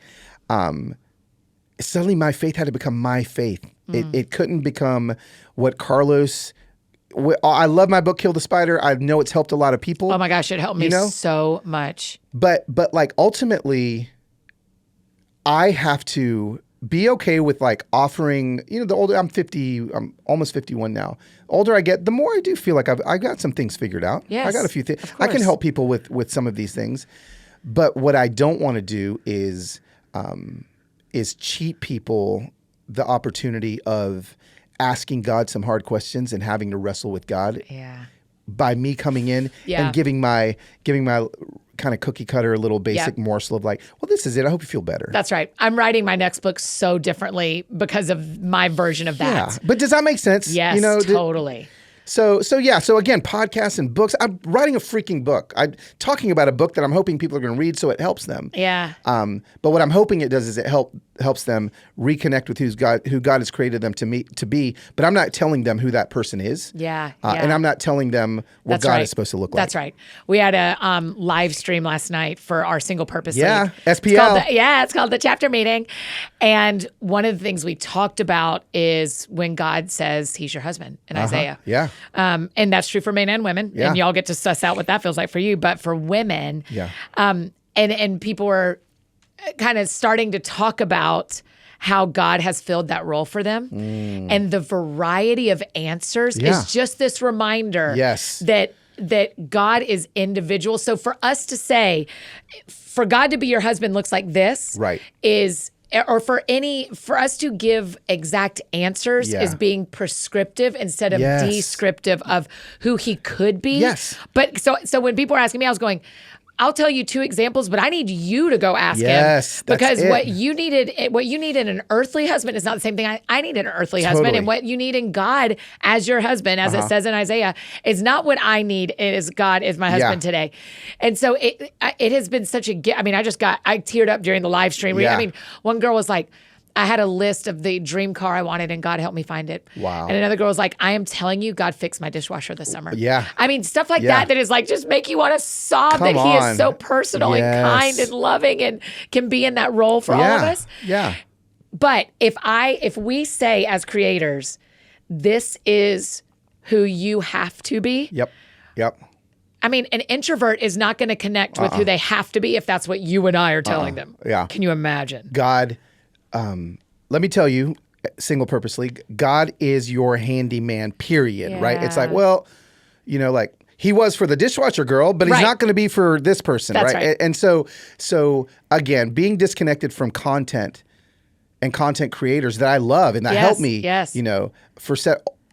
suddenly my faith had to become my faith. It couldn't become what Carlos. I love my book, Kill the Spider. I know it's helped a lot of people. Oh my gosh, it helped me so much. But like ultimately, I have to be okay with like offering. The older I'm 50, I'm almost 51 now. Older I get, the more I do feel like I got some things figured out. Yes, I got a few things. I can help people with some of these things. But what I don't want to do is cheat people the opportunity of asking God some hard questions and having to wrestle with God by me coming in and giving my kind of cookie cutter little basic morsel of like, well, this is it. I hope you feel better. That's right. I'm writing my next book so differently because of my version of that. Yeah. But does that make sense? Yes, totally. So again, podcasts and books. I'm writing a freaking book. I'm talking about a book that I'm hoping people are going to read so it helps them. Yeah. But what I'm hoping it does is it helps them reconnect with who God has created them to be. But I'm not telling them who that person is. Yeah. And I'm not telling them what God is supposed to look like. That's right. We had a live stream last night for our Single Purpose League. SPL. It's called the chapter meeting. And one of the things we talked about is when God says he's your husband in Isaiah. Yeah. And that's true for men and women. Yeah. And y'all get to suss out what that feels like for you. But for women, and people were kind of starting to talk about how God has filled that role for them. And the variety of answers is just this reminder that God is individual. So for us to say, for God to be your husband looks like this, or for us to give exact answers is being prescriptive instead of descriptive of who he could be. Yes. But so when people were asking me, I was going, I'll tell you 2 examples, but I need you to go ask him. Because what you need in an earthly husband is not the same thing I need in an earthly husband. And what you need in God as your husband, as it says in Isaiah, is not what I need. It is God is my husband today. And so it has been such a gift. I mean, I teared up during the live stream. I mean, one girl was like, I had a list of the dream car I wanted and God helped me find it. Wow. And another girl was like, I am telling you, God fixed my dishwasher this summer. Yeah. I mean, stuff like that is like just make you want to sob that he is so personal and kind and loving and can be in that role for all of us. Yeah. But if we say as creators, this is who you have to be. Yep. I mean, an introvert is not going to connect with who they have to be if that's what you and I are telling them. Yeah. Can you imagine? God, let me tell you, Single Purpose League, God is your handyman, period, right? It's like, well, like he was for the dishwasher girl, but he's not going to be for this person, That's right? And so again, being disconnected from content and content creators that I love and that help me,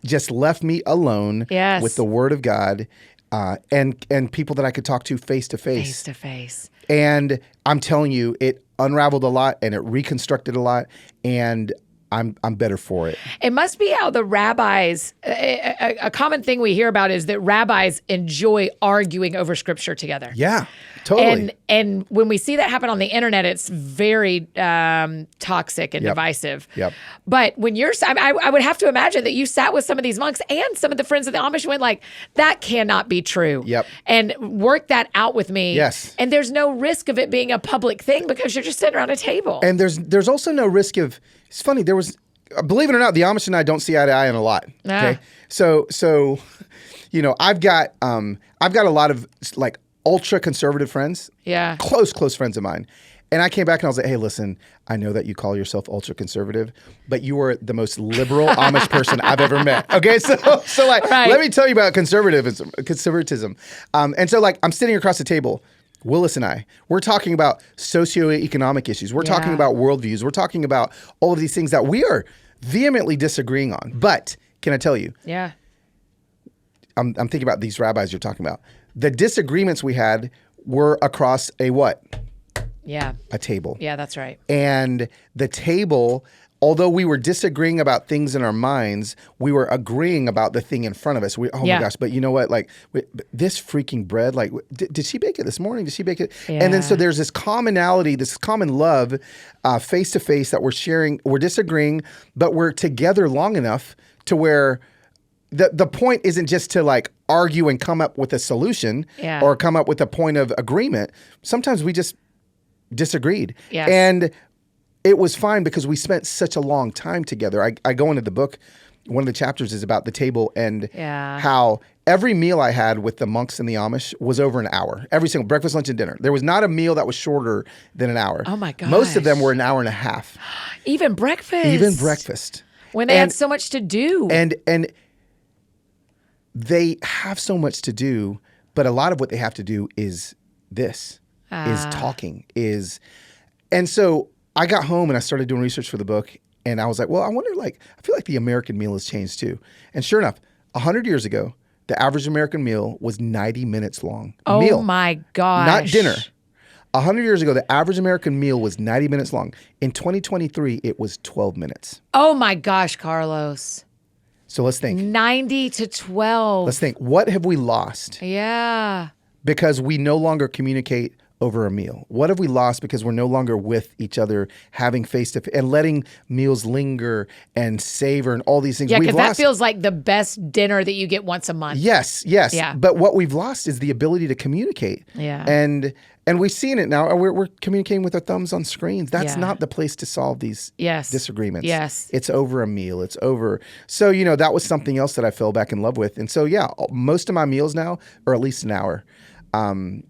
just left me alone with the Word of God and people that I could talk to face to face. Face to face. And I'm telling you, it unraveled a lot and it reconstructed a lot, and I'm better for it. It must be how the rabbis, a common thing we hear about is that rabbis enjoy arguing over scripture together. Yeah, totally. And when we see that happen on the internet, it's very toxic and divisive. Yep. But when I would have to imagine that you sat with some of these monks and some of the friends of the Amish went like, that cannot be true. Yep. And worked that out with me. Yes. And there's no risk of it being a public thing because you're just sitting around a table. And there's also no risk of, it's funny, believe it or not, the Amish and I don't see eye to eye on a lot. Okay. So, I've got a lot of like ultra conservative friends. Yeah. Close friends of mine. And I came back and I was like, hey, listen, I know that you call yourself ultra conservative, but you are the most liberal Amish person I've ever met. Okay. So let me tell you about conservatism. And so like I'm sitting across the table, Willis and I, we're talking about socioeconomic issues. We're talking about worldviews. We're talking about all of these things that we are vehemently disagreeing on. But can I tell you? Yeah. I'm thinking about these rabbis you're talking about. The disagreements we had were across a what? a table. Yeah, that's right. And the table, although we were disagreeing about things in our minds, we were agreeing about the thing in front of us. Oh my gosh, but you know what? Like this freaking bread, like did she bake it this morning? Did she bake it? Yeah. And then so there's this commonality, this common love, face to face that we're sharing. We're disagreeing, but we're together long enough to where the point isn't just to like argue and come up with a solution or come up with a point of agreement. Sometimes we just disagreed. Yes. And it was fine because we spent such a long time together. I go into the book, one of the chapters is about the table and how every meal I had with the monks and the Amish was over an hour. Every single breakfast, lunch, and dinner. There was not a meal that was shorter than an hour. Oh my gosh. Most of them were an hour and a half. Even breakfast. Even breakfast. When they had so much to do. And they have so much to do, but a lot of what they have to do is this, is talking, and so I got home and I started doing research for the book, and I was like, well, I wonder, like, I feel like the American meal has changed too. And sure enough, 100 years ago, the average American meal was 90 minutes long. Oh my gosh. Not dinner. 100 years ago, the average American meal was 90 minutes long. In 2023, it was 12 minutes. Oh my gosh, Carlos. So let's think. 90 to 12. Let's think. What have we lost? Yeah. Because we no longer communicate over a meal? What have we lost because we're no longer with each other, having face-to-face and letting meals linger and savor and all these things? Yeah, because that feels like the best dinner that you get once a month. Yes. Yeah. But what we've lost is the ability to communicate. Yeah. And we've seen it now. We're communicating with our thumbs on screens. That's not the place to solve these disagreements. Yes. It's over a meal. It's over. So, that was something else that I fell back in love with. And so, most of my meals now are at least an hour. And,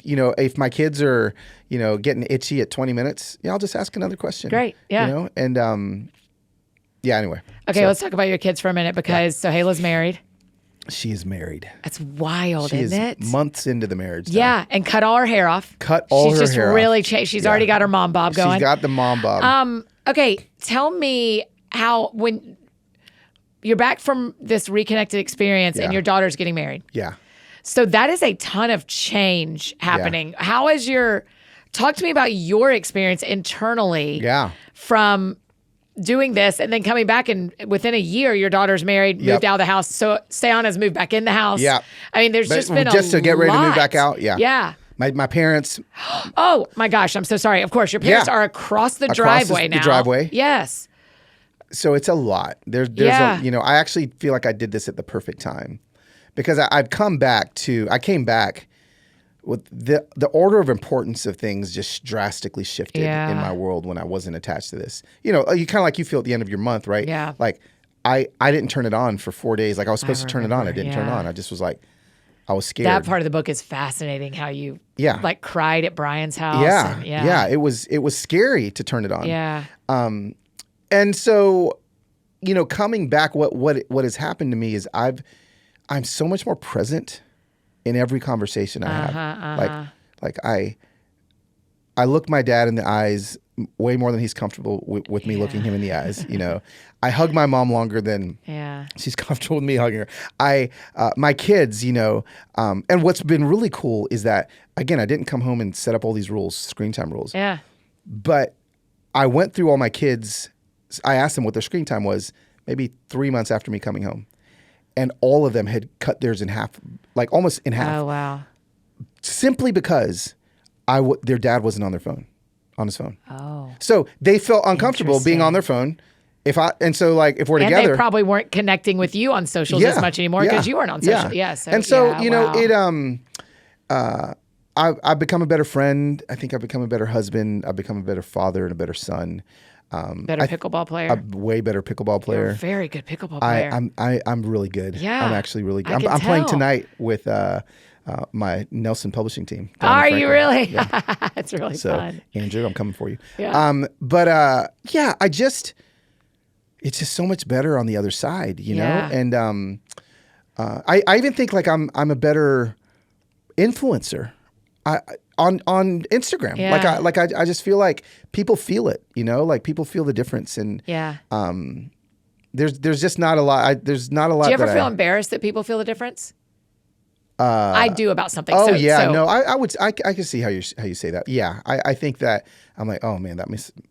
if my kids are, getting itchy at 20 minutes, I'll just ask another question. Great. Yeah. And, anyway. Okay, let's talk about your kids for a minute because Sohaila's married. She is married. That's wild, she isn't is it? Months into the marriage. Yeah, and cut all her hair off. She's just really changed. She's already got her mom bob going. She's got the mom bob. Okay, tell me how when you're back from this reconnected experience and your daughter's getting married. Yeah. So that is a ton of change happening. Yeah. How is talk to me about your experience internally from doing this and then coming back, and within a year, your daughter's married, moved out of the house. So Sayana's moved back in the house. Yeah. I mean, there's just been just to get ready to move back out. Yeah. Yeah. My parents. Oh my gosh. I'm so sorry. Of course, your parents are across the driveway now. The driveway. Yes. So it's a lot. There's I actually feel like I did this at the perfect time because I came back with the order of importance of things just drastically shifted in my world when I wasn't attached to this. You kind of like you feel at the end of your month, right? Yeah. Like I didn't turn it on for 4 days. Like I was supposed to turn it on. I didn't turn it on. I just was like, I was scared. That part of the book is fascinating. How you like cried at Brian's house. Yeah. It was scary to turn it on. Yeah. And so, coming back, what has happened to me is I'm so much more present in every conversation I have. Like I look my dad in the eyes way more than he's comfortable with me looking him in the eyes. I hug my mom longer than she's comfortable with me hugging her. My kids, and what's been really cool is that, again, I didn't come home and set up all these rules, screen time rules. Yeah. But I went through all my kids. I asked them what their screen time was maybe 3 months after me coming home. And all of them had cut theirs in half, like almost in half. Oh, wow. Simply because their dad wasn't on his phone. Oh. So they felt uncomfortable being on their phone. If we're together. And they probably weren't connecting with you on socials as much anymore because you weren't on social. Yeah. I've become a better friend. I think I've become a better husband. I've become a better father and a better son. Better pickleball player. A way better pickleball player. You're a very good pickleball player. I'm really good. Yeah. I'm actually really good. I'm playing tonight with my Nelson publishing team. Are you really? Yeah. It's really fun. Andrew, I'm coming for you. Yeah. It's just so much better on the other side, know? And I even think like I'm a better influencer. On Instagram. Yeah. I just feel like people feel it, like people feel the difference. And there's just not a lot. There's not a lot. Do you ever feel embarrassed that people feel the difference? I do about something. Oh so, yeah, so, no, I can see how you say that. Yeah, I think that I'm like, oh man, that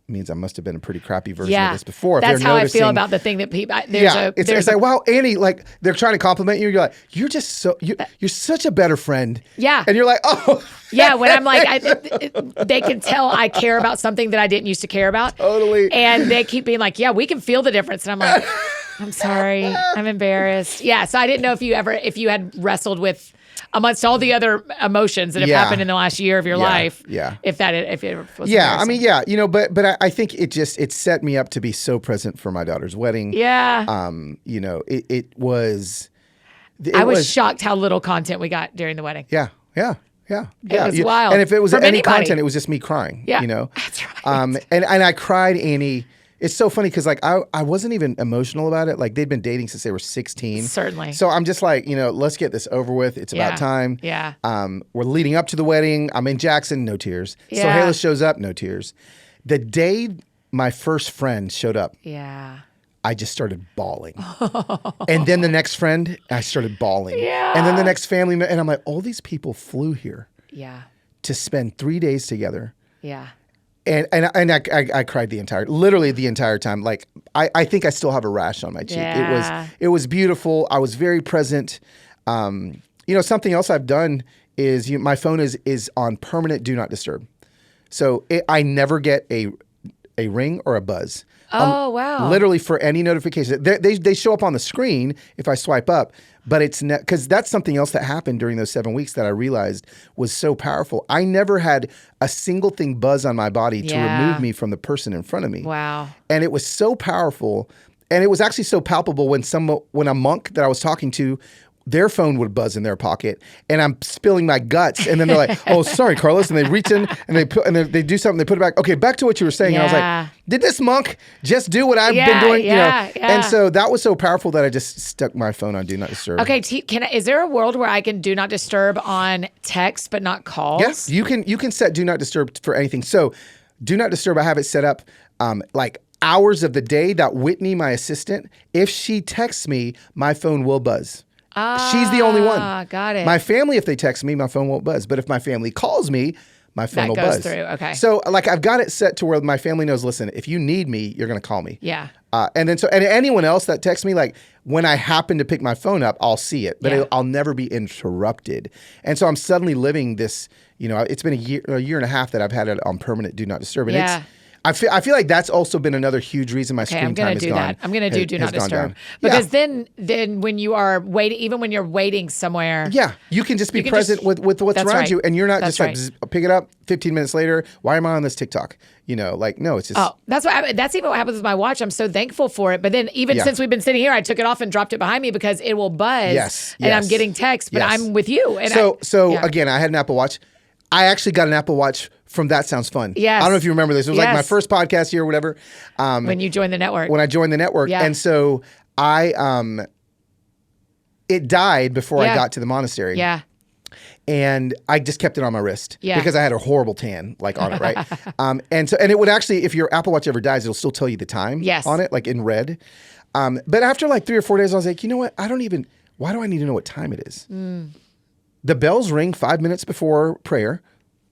means I must have been a pretty crappy version of this before. If That's they're how noticing, I feel about the thing that people. It's like, wow, Annie, like they're trying to compliment you. You're like, you're just you're such a better friend. Yeah, and you're like, oh, yeah. When I'm like, they can tell I care about something that I didn't used to care about. Totally. And they keep being like, yeah, we can feel the difference. And I'm like, I'm sorry, I'm embarrassed. Yeah. So I didn't know if you had wrestled with, amongst all the other emotions that have happened in the last year of your life. Yeah. If it was. Yeah. I mean, yeah. But I think it set me up to be so present for my daughter's wedding. Yeah. It was. I was shocked how little content we got during the wedding. Yeah. It was wild. And if it was From any anybody. content, it was just me crying. Yeah. That's right. And I cried, Annie. It's so funny because like I wasn't even emotional about it. Like they'd been dating since they were 16. Certainly. So I'm just like, let's get this over with. It's about time. Yeah. We're leading up to the wedding. I'm in Jackson, no tears. Yeah. So Hayla shows up, no tears. The day my first friend showed up, I just started bawling. And then the next friend, I started bawling. Yeah. And then the next family, and I'm like, all these people flew here to spend 3 days together. Yeah. And I cried literally the entire time. Like I think I still have a rash on my cheek. Yeah. It was beautiful. I was very present. Something else I've done is my phone is on permanent do not disturb. So I never get a ring or a buzz. Oh, wow. Literally for any notification. They show up on the screen if I swipe up, but it's because that's something else that happened during those 7 weeks that I realized was so powerful. I never had a single thing buzz on my body to remove me from the person in front of me. Wow. And it was so powerful. And it was actually so palpable when a monk that I was talking to, their phone would buzz in their pocket, and I'm spilling my guts. And then they're like, "Oh, sorry, Carlos." And they reach in and they do something. They put it back. Okay, back to what you were saying. And I was like, "Did this monk just do what I've been doing?" Yeah. And so that was so powerful that I just stuck my phone on do not disturb. Okay, is there a world where I can do not disturb on text but not calls? Yes, you can set do not disturb for anything. So do not disturb. I have it set up like hours of the day that Whitney, my assistant, if she texts me, my phone will buzz. She's the only one. Got it. My family, if they text me, my phone won't buzz. But if my family calls me, my phone will buzz. That goes through. Okay. So like I've got it set to where my family knows, listen, if you need me, you're going to call me. Yeah. And anyone else that texts me, like when I happen to pick my phone up, I'll see it, but I'll never be interrupted. And so I'm suddenly living this, it's been a year and a half that I've had it on permanent do not disturb. And I feel like that's also been another huge reason my screen time has gone. I'm going to do not disturb. Because then when you are waiting, even when you're waiting somewhere. Yeah, you can just be present with what's around you, and you're not just like, pick it up 15 minutes later. Why am I on this TikTok? No, it's just. Oh, that's even what happens with my watch. I'm so thankful for it. But then even since we've been sitting here, I took it off and dropped it behind me because it will buzz. And I'm getting texts, but I'm with you. And again, I had an Apple Watch. I actually got an Apple Watch from That Sounds Fun. Yes. I don't know if you remember this. It was like my first podcast here or whatever. When you joined the network. When I joined the network. Yeah. And so it died before I got to the monastery. Yeah. And I just kept it on my wrist. Yeah. Because I had a horrible tan like on it, right? And it would actually, if your Apple Watch ever dies, it'll still tell you the time on it, like in red. But after like 3 or 4 days, I was like, you know what? why do I need to know what time it is? The bells ring 5 minutes before prayer.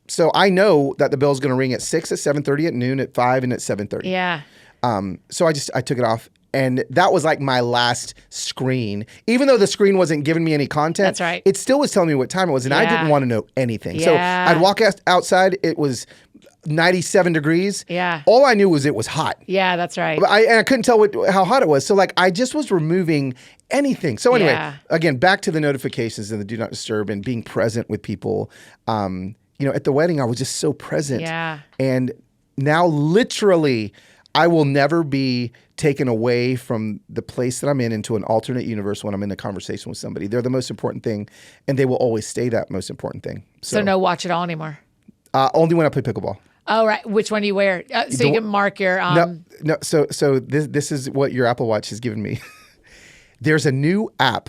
So I know that the bell's going to ring at 6, at 7:30, at noon, at 5, and at 7:30. Yeah. So I took it off. And that was like my last screen. Even though the screen wasn't giving me any content, that's right. It still was telling me what time it was. And I didn't want to know anything. So I'd walk outside. It was 97 degrees. Yeah. All I knew was it was hot. Yeah, that's right. But I couldn't tell how hot it was. So like I just was removing anything. So anyway, again, back to the notifications and the do not disturb and being present with people. At the wedding, I was just so present. Yeah. And now literally I will never be taken away from the place that I'm in into an alternate universe when I'm in a conversation with somebody. They're the most important thing, and they will always stay that most important thing. So no watch at all anymore? Only when I play pickleball. Oh, right. Which one do you wear? So you can mark your... No. So this is what your Apple Watch has given me. There's a new app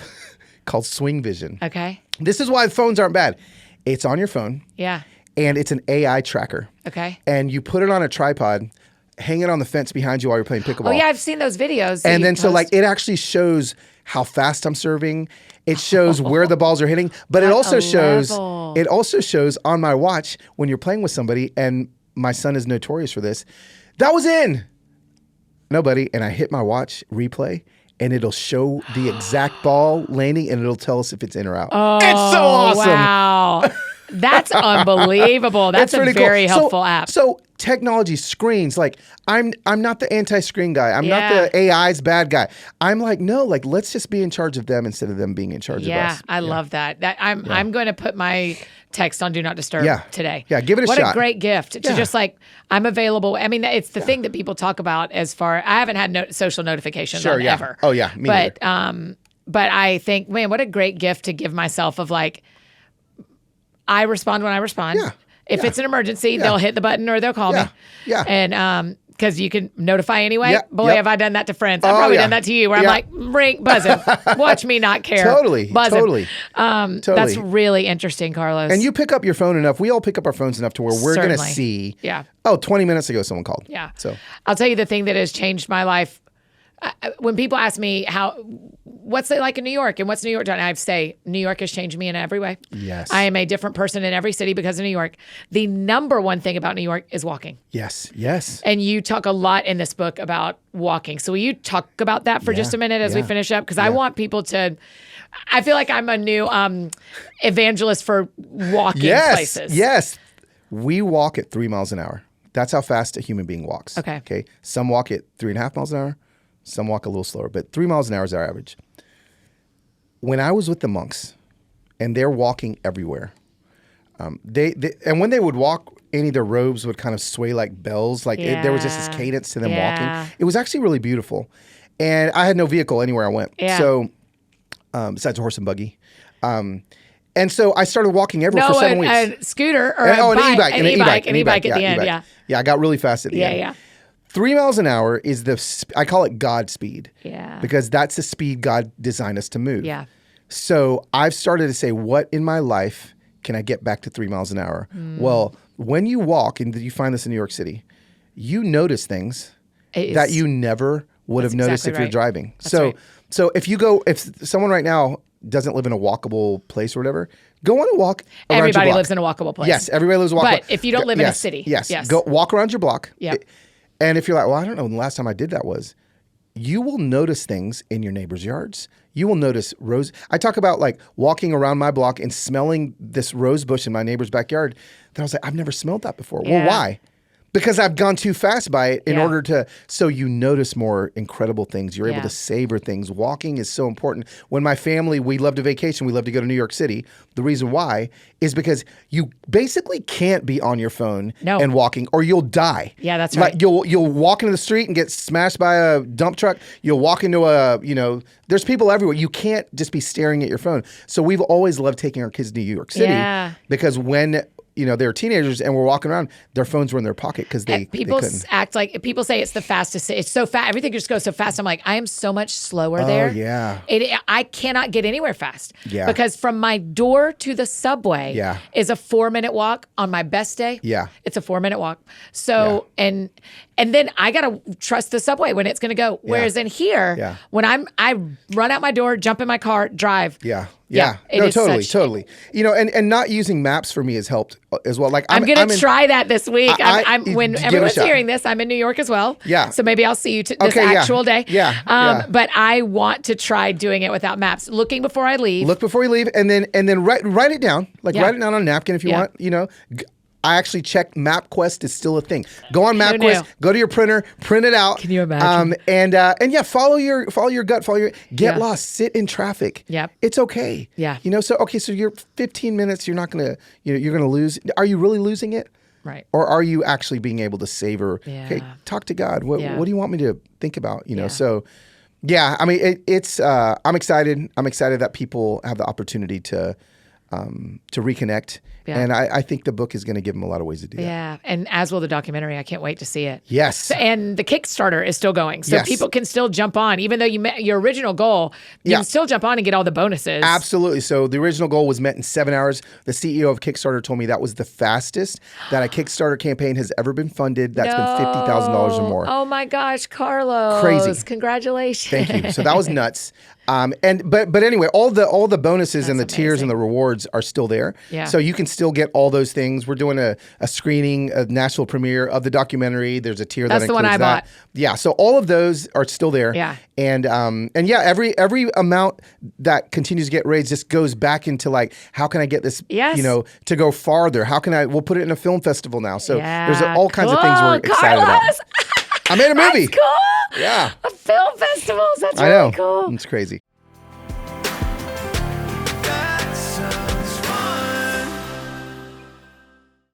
called Swing Vision. Okay. This is why phones aren't bad. It's on your phone. Yeah. And it's an AI tracker. Okay. And you put it on a tripod. hanging on the fence behind you while you're playing pickleball. Oh yeah, I've seen those videos. that And you then so like post. it actually shows how fast I'm serving. It shows where the balls are hitting, but it also shows on my watch when you're playing with somebody, and my son is notorious for this. That was in. Nobody. And I hit my watch replay, and it'll show the exact ball landing, and it'll tell us if it's in or out. Oh, it's so awesome. Wow. That's unbelievable. That's a very helpful app. So technology, screens, like I'm not the anti-screen guy. I'm not Yeah. the AI's bad guy. I'm like, no, like let's just be in charge of them instead of them being in charge of us. I love that. I'm going to put my text on Do Not Disturb today. Yeah, give it a shot. What a great gift to just like, I'm available. I mean, it's the thing that people talk about as far, I haven't had social notifications on ever. Oh yeah, me but neither. But I think, man, what a great gift to give myself of like, I respond when I respond. Yeah. If it's an emergency, they'll hit the button or they'll call me. Yeah. And because you can notify anyway. Yep. Boy, Yep. have I done that to friends. I've probably done that to you where I'm like, ring, buzzing. Watch me not care. Totally. Buzzing. Totally. That's really interesting, Carlos. And you pick up your phone enough. We all pick up our phones enough to where we're going to see. Yeah. Oh, 20 minutes ago someone called. Yeah. So I'll tell you the thing that has changed my life. When people ask me what's it like in New York and what's New York done, I say New York has changed me in every way. Yes. I am a different person in every city because of New York. The number one thing about New York is walking. Yes. Yes. And you talk a lot in this book about walking. So will you talk about that for just a minute as we finish up? Because I want people to, I feel like I'm a new evangelist for walking places. Yes. We walk at 3 miles an hour. That's how fast a human being walks. Okay. Some walk at 3.5 miles an hour. Some walk a little slower, but 3 miles an hour is our average. When I was with the monks, and they're walking everywhere, they and when they would walk, Annie, their robes would kind of sway like bells. Like there was just this cadence to them walking. It was actually really beautiful. And I had no vehicle anywhere I went. Yeah. So besides a horse and buggy. And so I started walking everywhere for 7 weeks. A scooter or an e-bike at the end. Yeah. Yeah, I got really fast at the end. Yeah. 3 miles an hour is I call it God speed. Yeah. Because that's the speed God designed us to move. Yeah. So I've started to say, what in my life can I get back to 3 miles an hour? Well, when you walk, and you find this in New York City, you notice things that you never would have noticed if you're driving. So if someone right now doesn't live in a walkable place or whatever, go on a walk around your block. Everybody lives in a walkable place. Yes, everybody lives in a walkable place. But if you don't live in a city. Yes. Go walk around your block. Yep. And if you're like, well, I don't know when the last time I did that was, you will notice things in your neighbor's yards. You will notice rose. I talk about like walking around my block and smelling this rose bush in my neighbor's backyard. That I was like, I've never smelled that before. Yeah. Well, why? Because I've gone too fast by it in order to, so you notice more incredible things. You're able to savor things. Walking is so important. When my family, we love to vacation, we love to go to New York City. The reason why is because you basically can't be on your phone and walking or you'll die. Yeah, that's right. Like you'll walk into the street and get smashed by a dump truck. You'll walk into there's people everywhere. You can't just be staring at your phone. So we've always loved taking our kids to New York City because when they were teenagers and we're walking around, their phones were in their pocket because they couldn't. Act like people say it's the fastest. It's so fast. Everything just goes so fast. I'm like, I am so much slower there. Oh, yeah. I cannot get anywhere fast. Yeah. Because from my door to the subway is a 4-minute walk on my best day. Yeah. It's a 4-minute walk. So, and then I got to trust the subway when it's going to go. Whereas in here, when I run out my door, jump in my car, drive. Yeah. No, totally. And not using maps for me has helped as well. Like I'm going to try that this week. When everyone's hearing this, I'm in New York as well. Yeah. So maybe I'll see you this actual day. Yeah. But I want to try doing it without maps. Looking before I leave. Look before you leave, and then write it down. Write it down on a napkin if you want. I actually checked MapQuest is still a thing. Go on MapQuest, go to your printer, print it out. Can you imagine? Follow your gut, get lost, sit in traffic. Yep. It's okay. Yeah. So you're 15 minutes, you're not going to, you're going to lose. Are you really losing it? Right. Or are you actually being able to savor, okay, talk to God. What do you want me to think about? So I mean, it's I'm excited. I'm excited that people have the opportunity to reconnect Yeah. And I think the book is going to give them a lot of ways to do that. Yeah. And as will the documentary. I can't wait to see it. Yes. And the Kickstarter is still going. So Yes. people can still jump on. Even though you met your original goal, you Yeah. can still jump on and get all the bonuses. Absolutely. So the original goal was met in 7 hours. The CEO of Kickstarter told me that was the fastest that a Kickstarter campaign has ever been funded. That's been $50,000 or more. Oh my gosh, Carlos. Crazy. Congratulations. Thank you. So that was nuts. But anyway, all the bonuses and the tiers amazing. and the rewards are still there. Yeah. So you can still get all those things. We're doing a screening, a Nashville premiere of the documentary. There's a tier That's that the includes one I that. bought. Yeah. So all of those are still there. Yeah. And yeah, every amount that continues to get raised just goes back into like, how can I get this, Yes. to go farther? How can we'll put it in a film festival now. So Yeah. there's all kinds of things we're Cool, excited about. Carlos. I made a movie. That's cool. Yeah. A film festivals. That's I know. really cool. It's crazy. That sounds fun.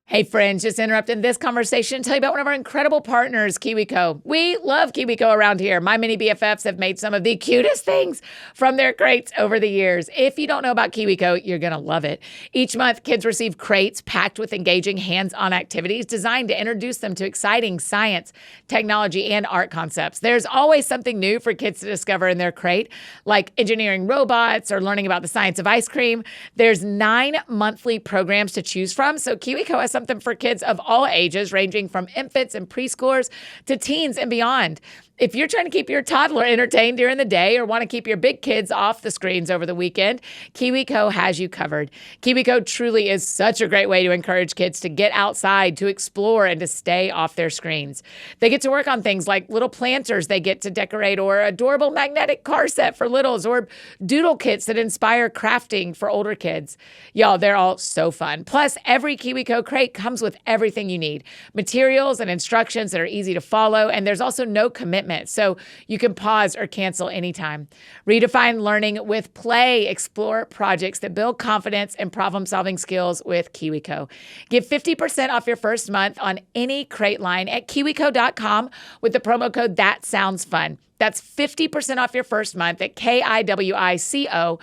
Hey friends, just interrupting this conversation to tell you about one of our incredible partners, KiwiCo. We love KiwiCo around here. My mini BFFs have made some of the cutest things from their crates over the years. If you don't know about KiwiCo, you're going to love it. Each month, kids receive crates packed with engaging hands-on activities designed to introduce them to exciting science, technology, and art concepts. There's always something new for kids to discover in their crate, like engineering robots or learning about the science of ice cream. There's 9 monthly programs to choose from, so KiwiCo has something for kids of all ages, ranging from infants and preschoolers to teens and beyond. If you're trying to keep your toddler entertained during the day or want to keep your big kids off the screens over the weekend, KiwiCo has you covered. KiwiCo truly is such a great way to encourage kids to get outside, to explore, and to stay off their screens. They get to work on things like little planters they get to decorate, or adorable magnetic car set for littles, or doodle kits that inspire crafting for older kids. Y'all, they're all so fun. Plus, every KiwiCo crate comes with everything you need, materials and instructions that are easy to follow, and there's also no commitment. So you can pause or cancel anytime. Redefine learning with play. Explore projects that build confidence and problem-solving skills with KiwiCo. Get 50% off your first month on any crate line at KiwiCo.com with the promo code ThatSoundsFun. That's 50% off your first month at KiwiCo.com,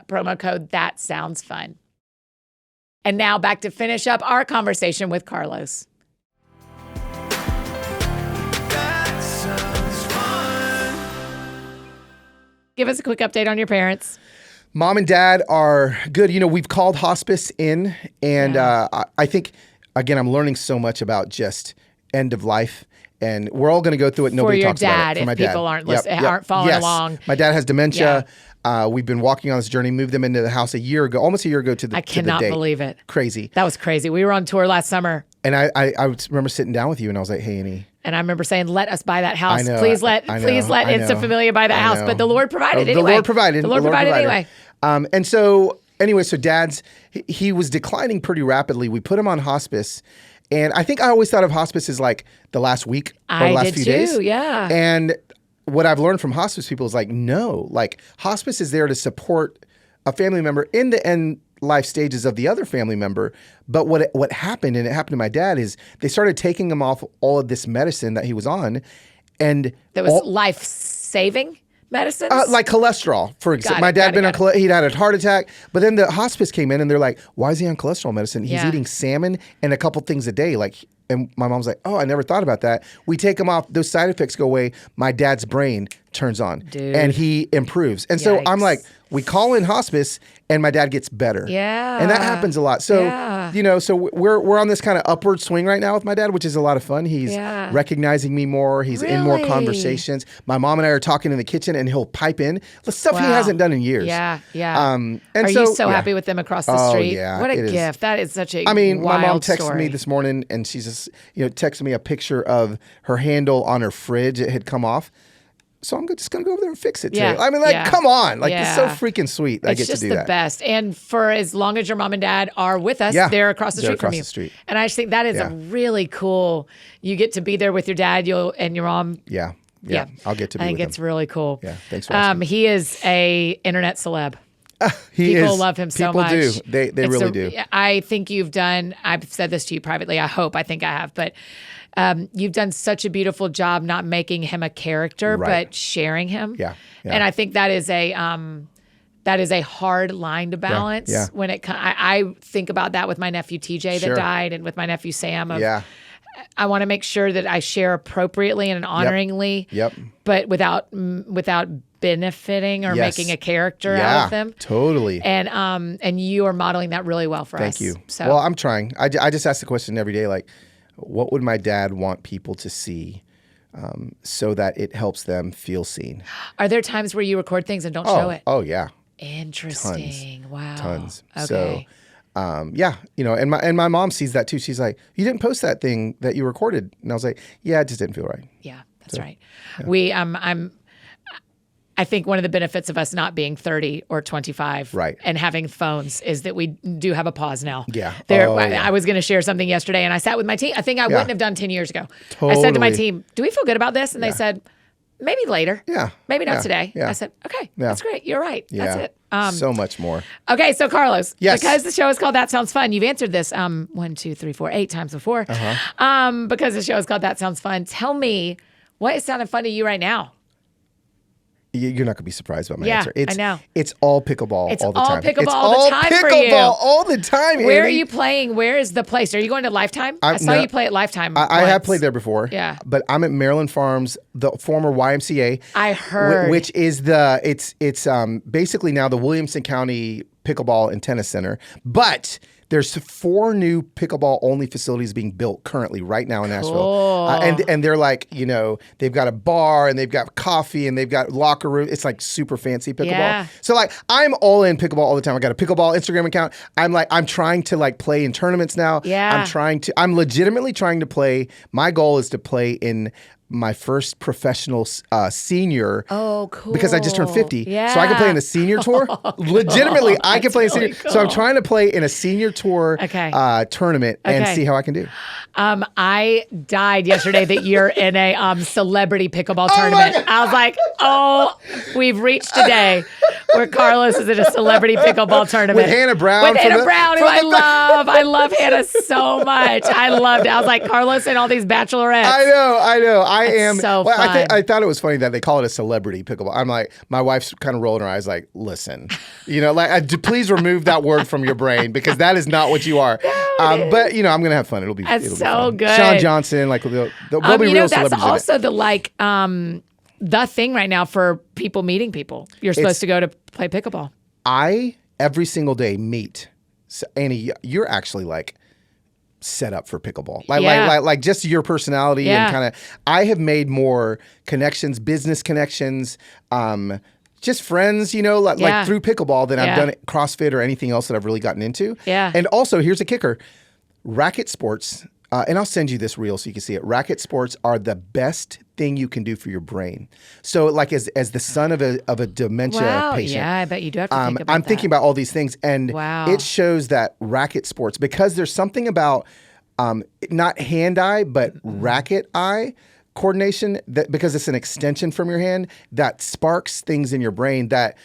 promo code ThatSoundsFun. And now back to finish up our conversation with Carlos. That sounds fun. Give us a quick update on your parents. Mom and dad are good. We've called hospice in, and I think, again, I'm learning so much about just end of life, and we're all going to go through it. Nobody talks about it. For my dad, people aren't aren't following Yes. along. My dad has dementia. We've been walking on this journey, moved them into the house almost a year ago to the I cannot date. believe it. Crazy. That was crazy. We were on tour last summer. And I remember sitting down with you, and I was like, "Hey, Annie." And I remember saying, "Let us buy that house. I know, Please let I know, Insta Familia buy that I house." know. But the Lord provided The anyway. Lord provided. The Lord provided anyway. And so anyway, so Dad's he was declining pretty rapidly. We put him on hospice, and I think I always thought of hospice as like the last week or the last few days. Yeah. And what I've learned from hospice people is like, no, like hospice is there to support a family member in the end life stages of the other family member. But what happened, and it happened to my dad, is they started taking him off all of this medicine that he was on, and That was life-saving medicines? like cholesterol, for example. My dad he'd had a heart attack, but then the hospice came in and they're like, "Why is he on cholesterol medicine? He's Yeah. eating salmon and a couple things a day." And my mom's like, "Oh, I never thought about that." We take him off; those side effects go away. My dad's brain turns on, and he improves. And so I'm like, we call in hospice, and my dad gets better. Yeah. And that happens a lot. So, so we're on this kind of upward swing right now with my dad, which is a lot of fun. He's recognizing me more. He's in more Really? conversations. My mom and I are talking in the kitchen, and he'll pipe in the stuff he hasn't done in years. Yeah. And Are you so happy with them across the street? Yeah, What a it is. gift. That is such a my mom wild texted story. me this morning, and she's just, texted me a picture of her handle on her fridge. It had come off. So I'm just going to go over there and fix it today. Yeah. I mean, come on. It's so freaking sweet. I get to do that. It's just the best. And for as long as your mom and dad are with us, they're across the street from you. And I just think that is a really cool, you get to be there with your dad and your mom. Yeah. I'll get to be I with think it's him. really cool. Yeah, thanks for asking. He is a internet celeb. People love him so People much. do. They really do. I think you've done, I've said this to you privately, I think I have, but you've done such a beautiful job not making him a character, but sharing him. Yeah. And I think that is that is a hard line to balance. Yeah. When I think about that with my nephew TJ that died, and with my nephew Sam. I want to make sure that I share appropriately and honoringly, but without benefiting or making a character out of them. Totally. And you are modeling that really well for us. Thank you. So. Well, I'm trying. I just ask the question every day, like, what would my dad want people to see so that it helps them feel seen? Are there times where you record things and don't show it? Oh, yeah. Interesting. Tons. Wow. Tons. Okay. So, and my mom sees that too. She's like, you didn't post that thing that you recorded. And I was like, yeah, it just didn't feel right. Yeah, that's right. Yeah. I think one of the benefits of us not being 30 or 25 and having phones is that we do have a pause now. Yeah. I was going to share something yesterday, and I sat with my team. I think I wouldn't have done 10 years ago. Totally. I said to my team, do we feel good about this? And they said, maybe later. Yeah. Maybe not today. Yeah. I said, okay, that's great. You're right. That's it. So much more. Okay, so Carlos, yes. because the show is called That Sounds Fun, you've answered this 1, 2, 3, 4, 8 times before. Because the show is called That Sounds Fun, tell me what is sounding fun to you right now. You're not going to be surprised by my answer. I know. It's all pickleball all the time. It's all pickleball all the time for you. Pickleball all the time, Where Annie. are you playing? Where is the place? Are you going to Lifetime? I saw you play at Lifetime I have played there before. Yeah. But I'm at Maryland Farms, the former YMCA. I heard. Which is it's basically now the Williamson County Pickleball and Tennis Center. But there's 4 new pickleball-only facilities being built currently right now in Nashville. And they're like, they've got a bar and they've got coffee and they've got locker room. It's like super fancy pickleball. Yeah. So like I'm all in pickleball all the time. I got a pickleball Instagram account. I'm trying to like play in tournaments now. Yeah. I'm legitimately trying to play. My goal is to play in my first professional senior. Oh, cool. Because I just turned 50. Yeah. So I can play in a senior tour. Legitimately, I can play in a senior. Cool. So I'm trying to play in a senior tour tournament and see how I can do. I died yesterday that you're in a celebrity pickleball tournament. I was like, we've reached a day where Carlos is in a celebrity pickleball tournament. With Hannah Brown. With Hannah Brown, who I love. I love Hannah so much. I loved it. I was like, Carlos and all these bachelorettes. I know. I am. So fun. I thought it was funny that they call it a celebrity pickleball. I'm like, my wife's kind of rolling her eyes like, listen, please remove that word from your brain because that is not what you are. But, I'm going to have fun. It'll be so fun. good. Sean Johnson, like, there'll be real celebrities. That's also the thing right now for people meeting people. You're supposed to go to play pickleball. I, every single day, meet. So, Annie, you're actually like set up for pickleball. Like just your personality and kind of, I have made more connections, business connections, just friends, like through pickleball than I've done at CrossFit or anything else that I've really gotten into. Yeah. And also, here's a kicker. Racket sports, and I'll send you this reel so you can see it. Racket sports are the best thing you can do for your brain. So like as the son of a dementia patient. Yeah, I bet you do have to think about I'm thinking about all these things, and it shows that racket sports, because there's something about not hand-eye, but racket-eye coordination, that because it's an extension from your hand, that sparks things in your brain that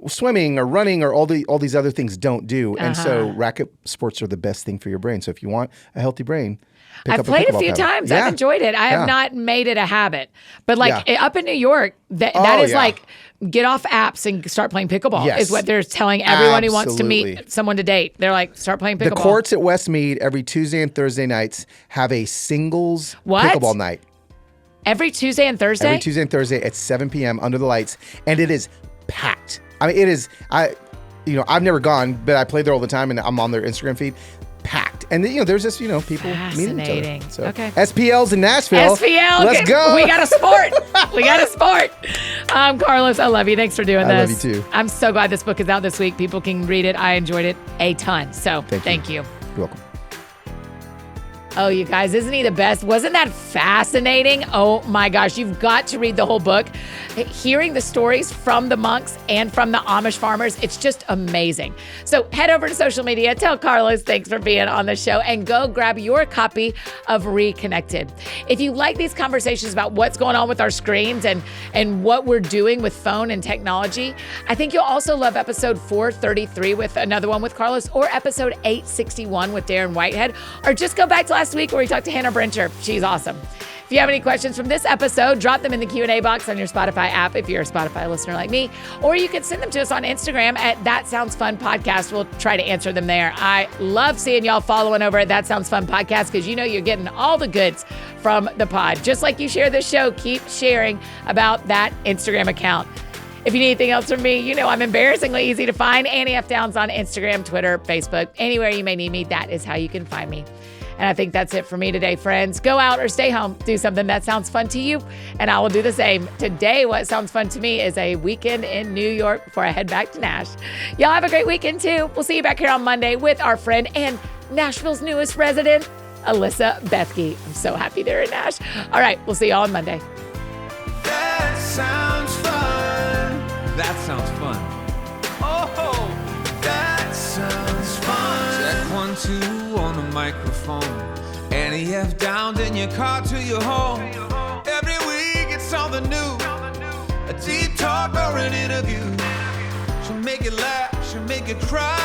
swimming or running or all these other things don't do. And so racket sports are the best thing for your brain. So if you want a healthy brain, I've played a few times. I've enjoyed it. I have not made it a habit. But up in New York, that is like get off apps and start playing pickleball is what they're telling everyone who wants to meet someone to date. They're like, start playing pickleball. The courts at Westmead every Tuesday and Thursday nights have a singles pickleball night. Every Tuesday and Thursday? Every Tuesday and Thursday at 7 p.m. under the lights. And it is packed. I mean, it is, I've never gone, but I play there all the time and I'm on their Instagram feed. Packed. And there's just, people meeting each other. So, SPL's in Nashville. SPL. Let's go. We got a sport. Carlos, I love you. Thanks for doing this. I love you too. I'm so glad this book is out this week. People can read it. I enjoyed it a ton. So thank you. You're welcome. Oh, you guys, isn't he the best? Wasn't that fascinating? Oh my gosh, you've got to read the whole book. Hearing the stories from the monks and from the Amish farmers, it's just amazing. So head over to social media, tell Carlos thanks for being on the show, and go grab your copy of Reconnected. If you like these conversations about what's going on with our screens and what we're doing with phone and technology, I think you'll also love episode 433 with another one with Carlos, or episode 861 with Darren Whitehead, or just go back to last week where we talked to Hannah Brencher. She's awesome. If you have any questions from this episode, drop them in the Q&A box on your Spotify app if you're a Spotify listener like me, or you can send them to us on Instagram at That Sounds Fun Podcast. We'll try to answer them there. I love seeing y'all following over at That Sounds Fun Podcast because you know you're getting all the goods from the pod. Just like you share this show, keep sharing about that Instagram account. If you need anything else from me, you know I'm embarrassingly easy to find. Annie F. Downs on Instagram, Twitter, Facebook, anywhere you may need me, that is how you can find me. And I think that's it for me today, friends. Go out or stay home. Do something that sounds fun to you, and I will do the same. Today, what sounds fun to me is a weekend in New York before I head back to Nash. Y'all have a great weekend, too. We'll see you back here on Monday with our friend and Nashville's newest resident, Alyssa Bethke. I'm so happy they're in Nash. All right, we'll see y'all on Monday. That sounds fun. That sounds fun. Oh, that sounds fun. Check 1, 2 on the microphone. Annie F. Downs in your car to your home. Every week it's something new. A deep talk or an interview. She'll make you laugh, she'll make you cry.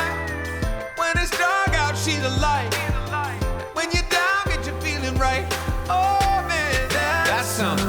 When it's dark out, she's a light. When you're down, get you feeling right. Oh man, that sounds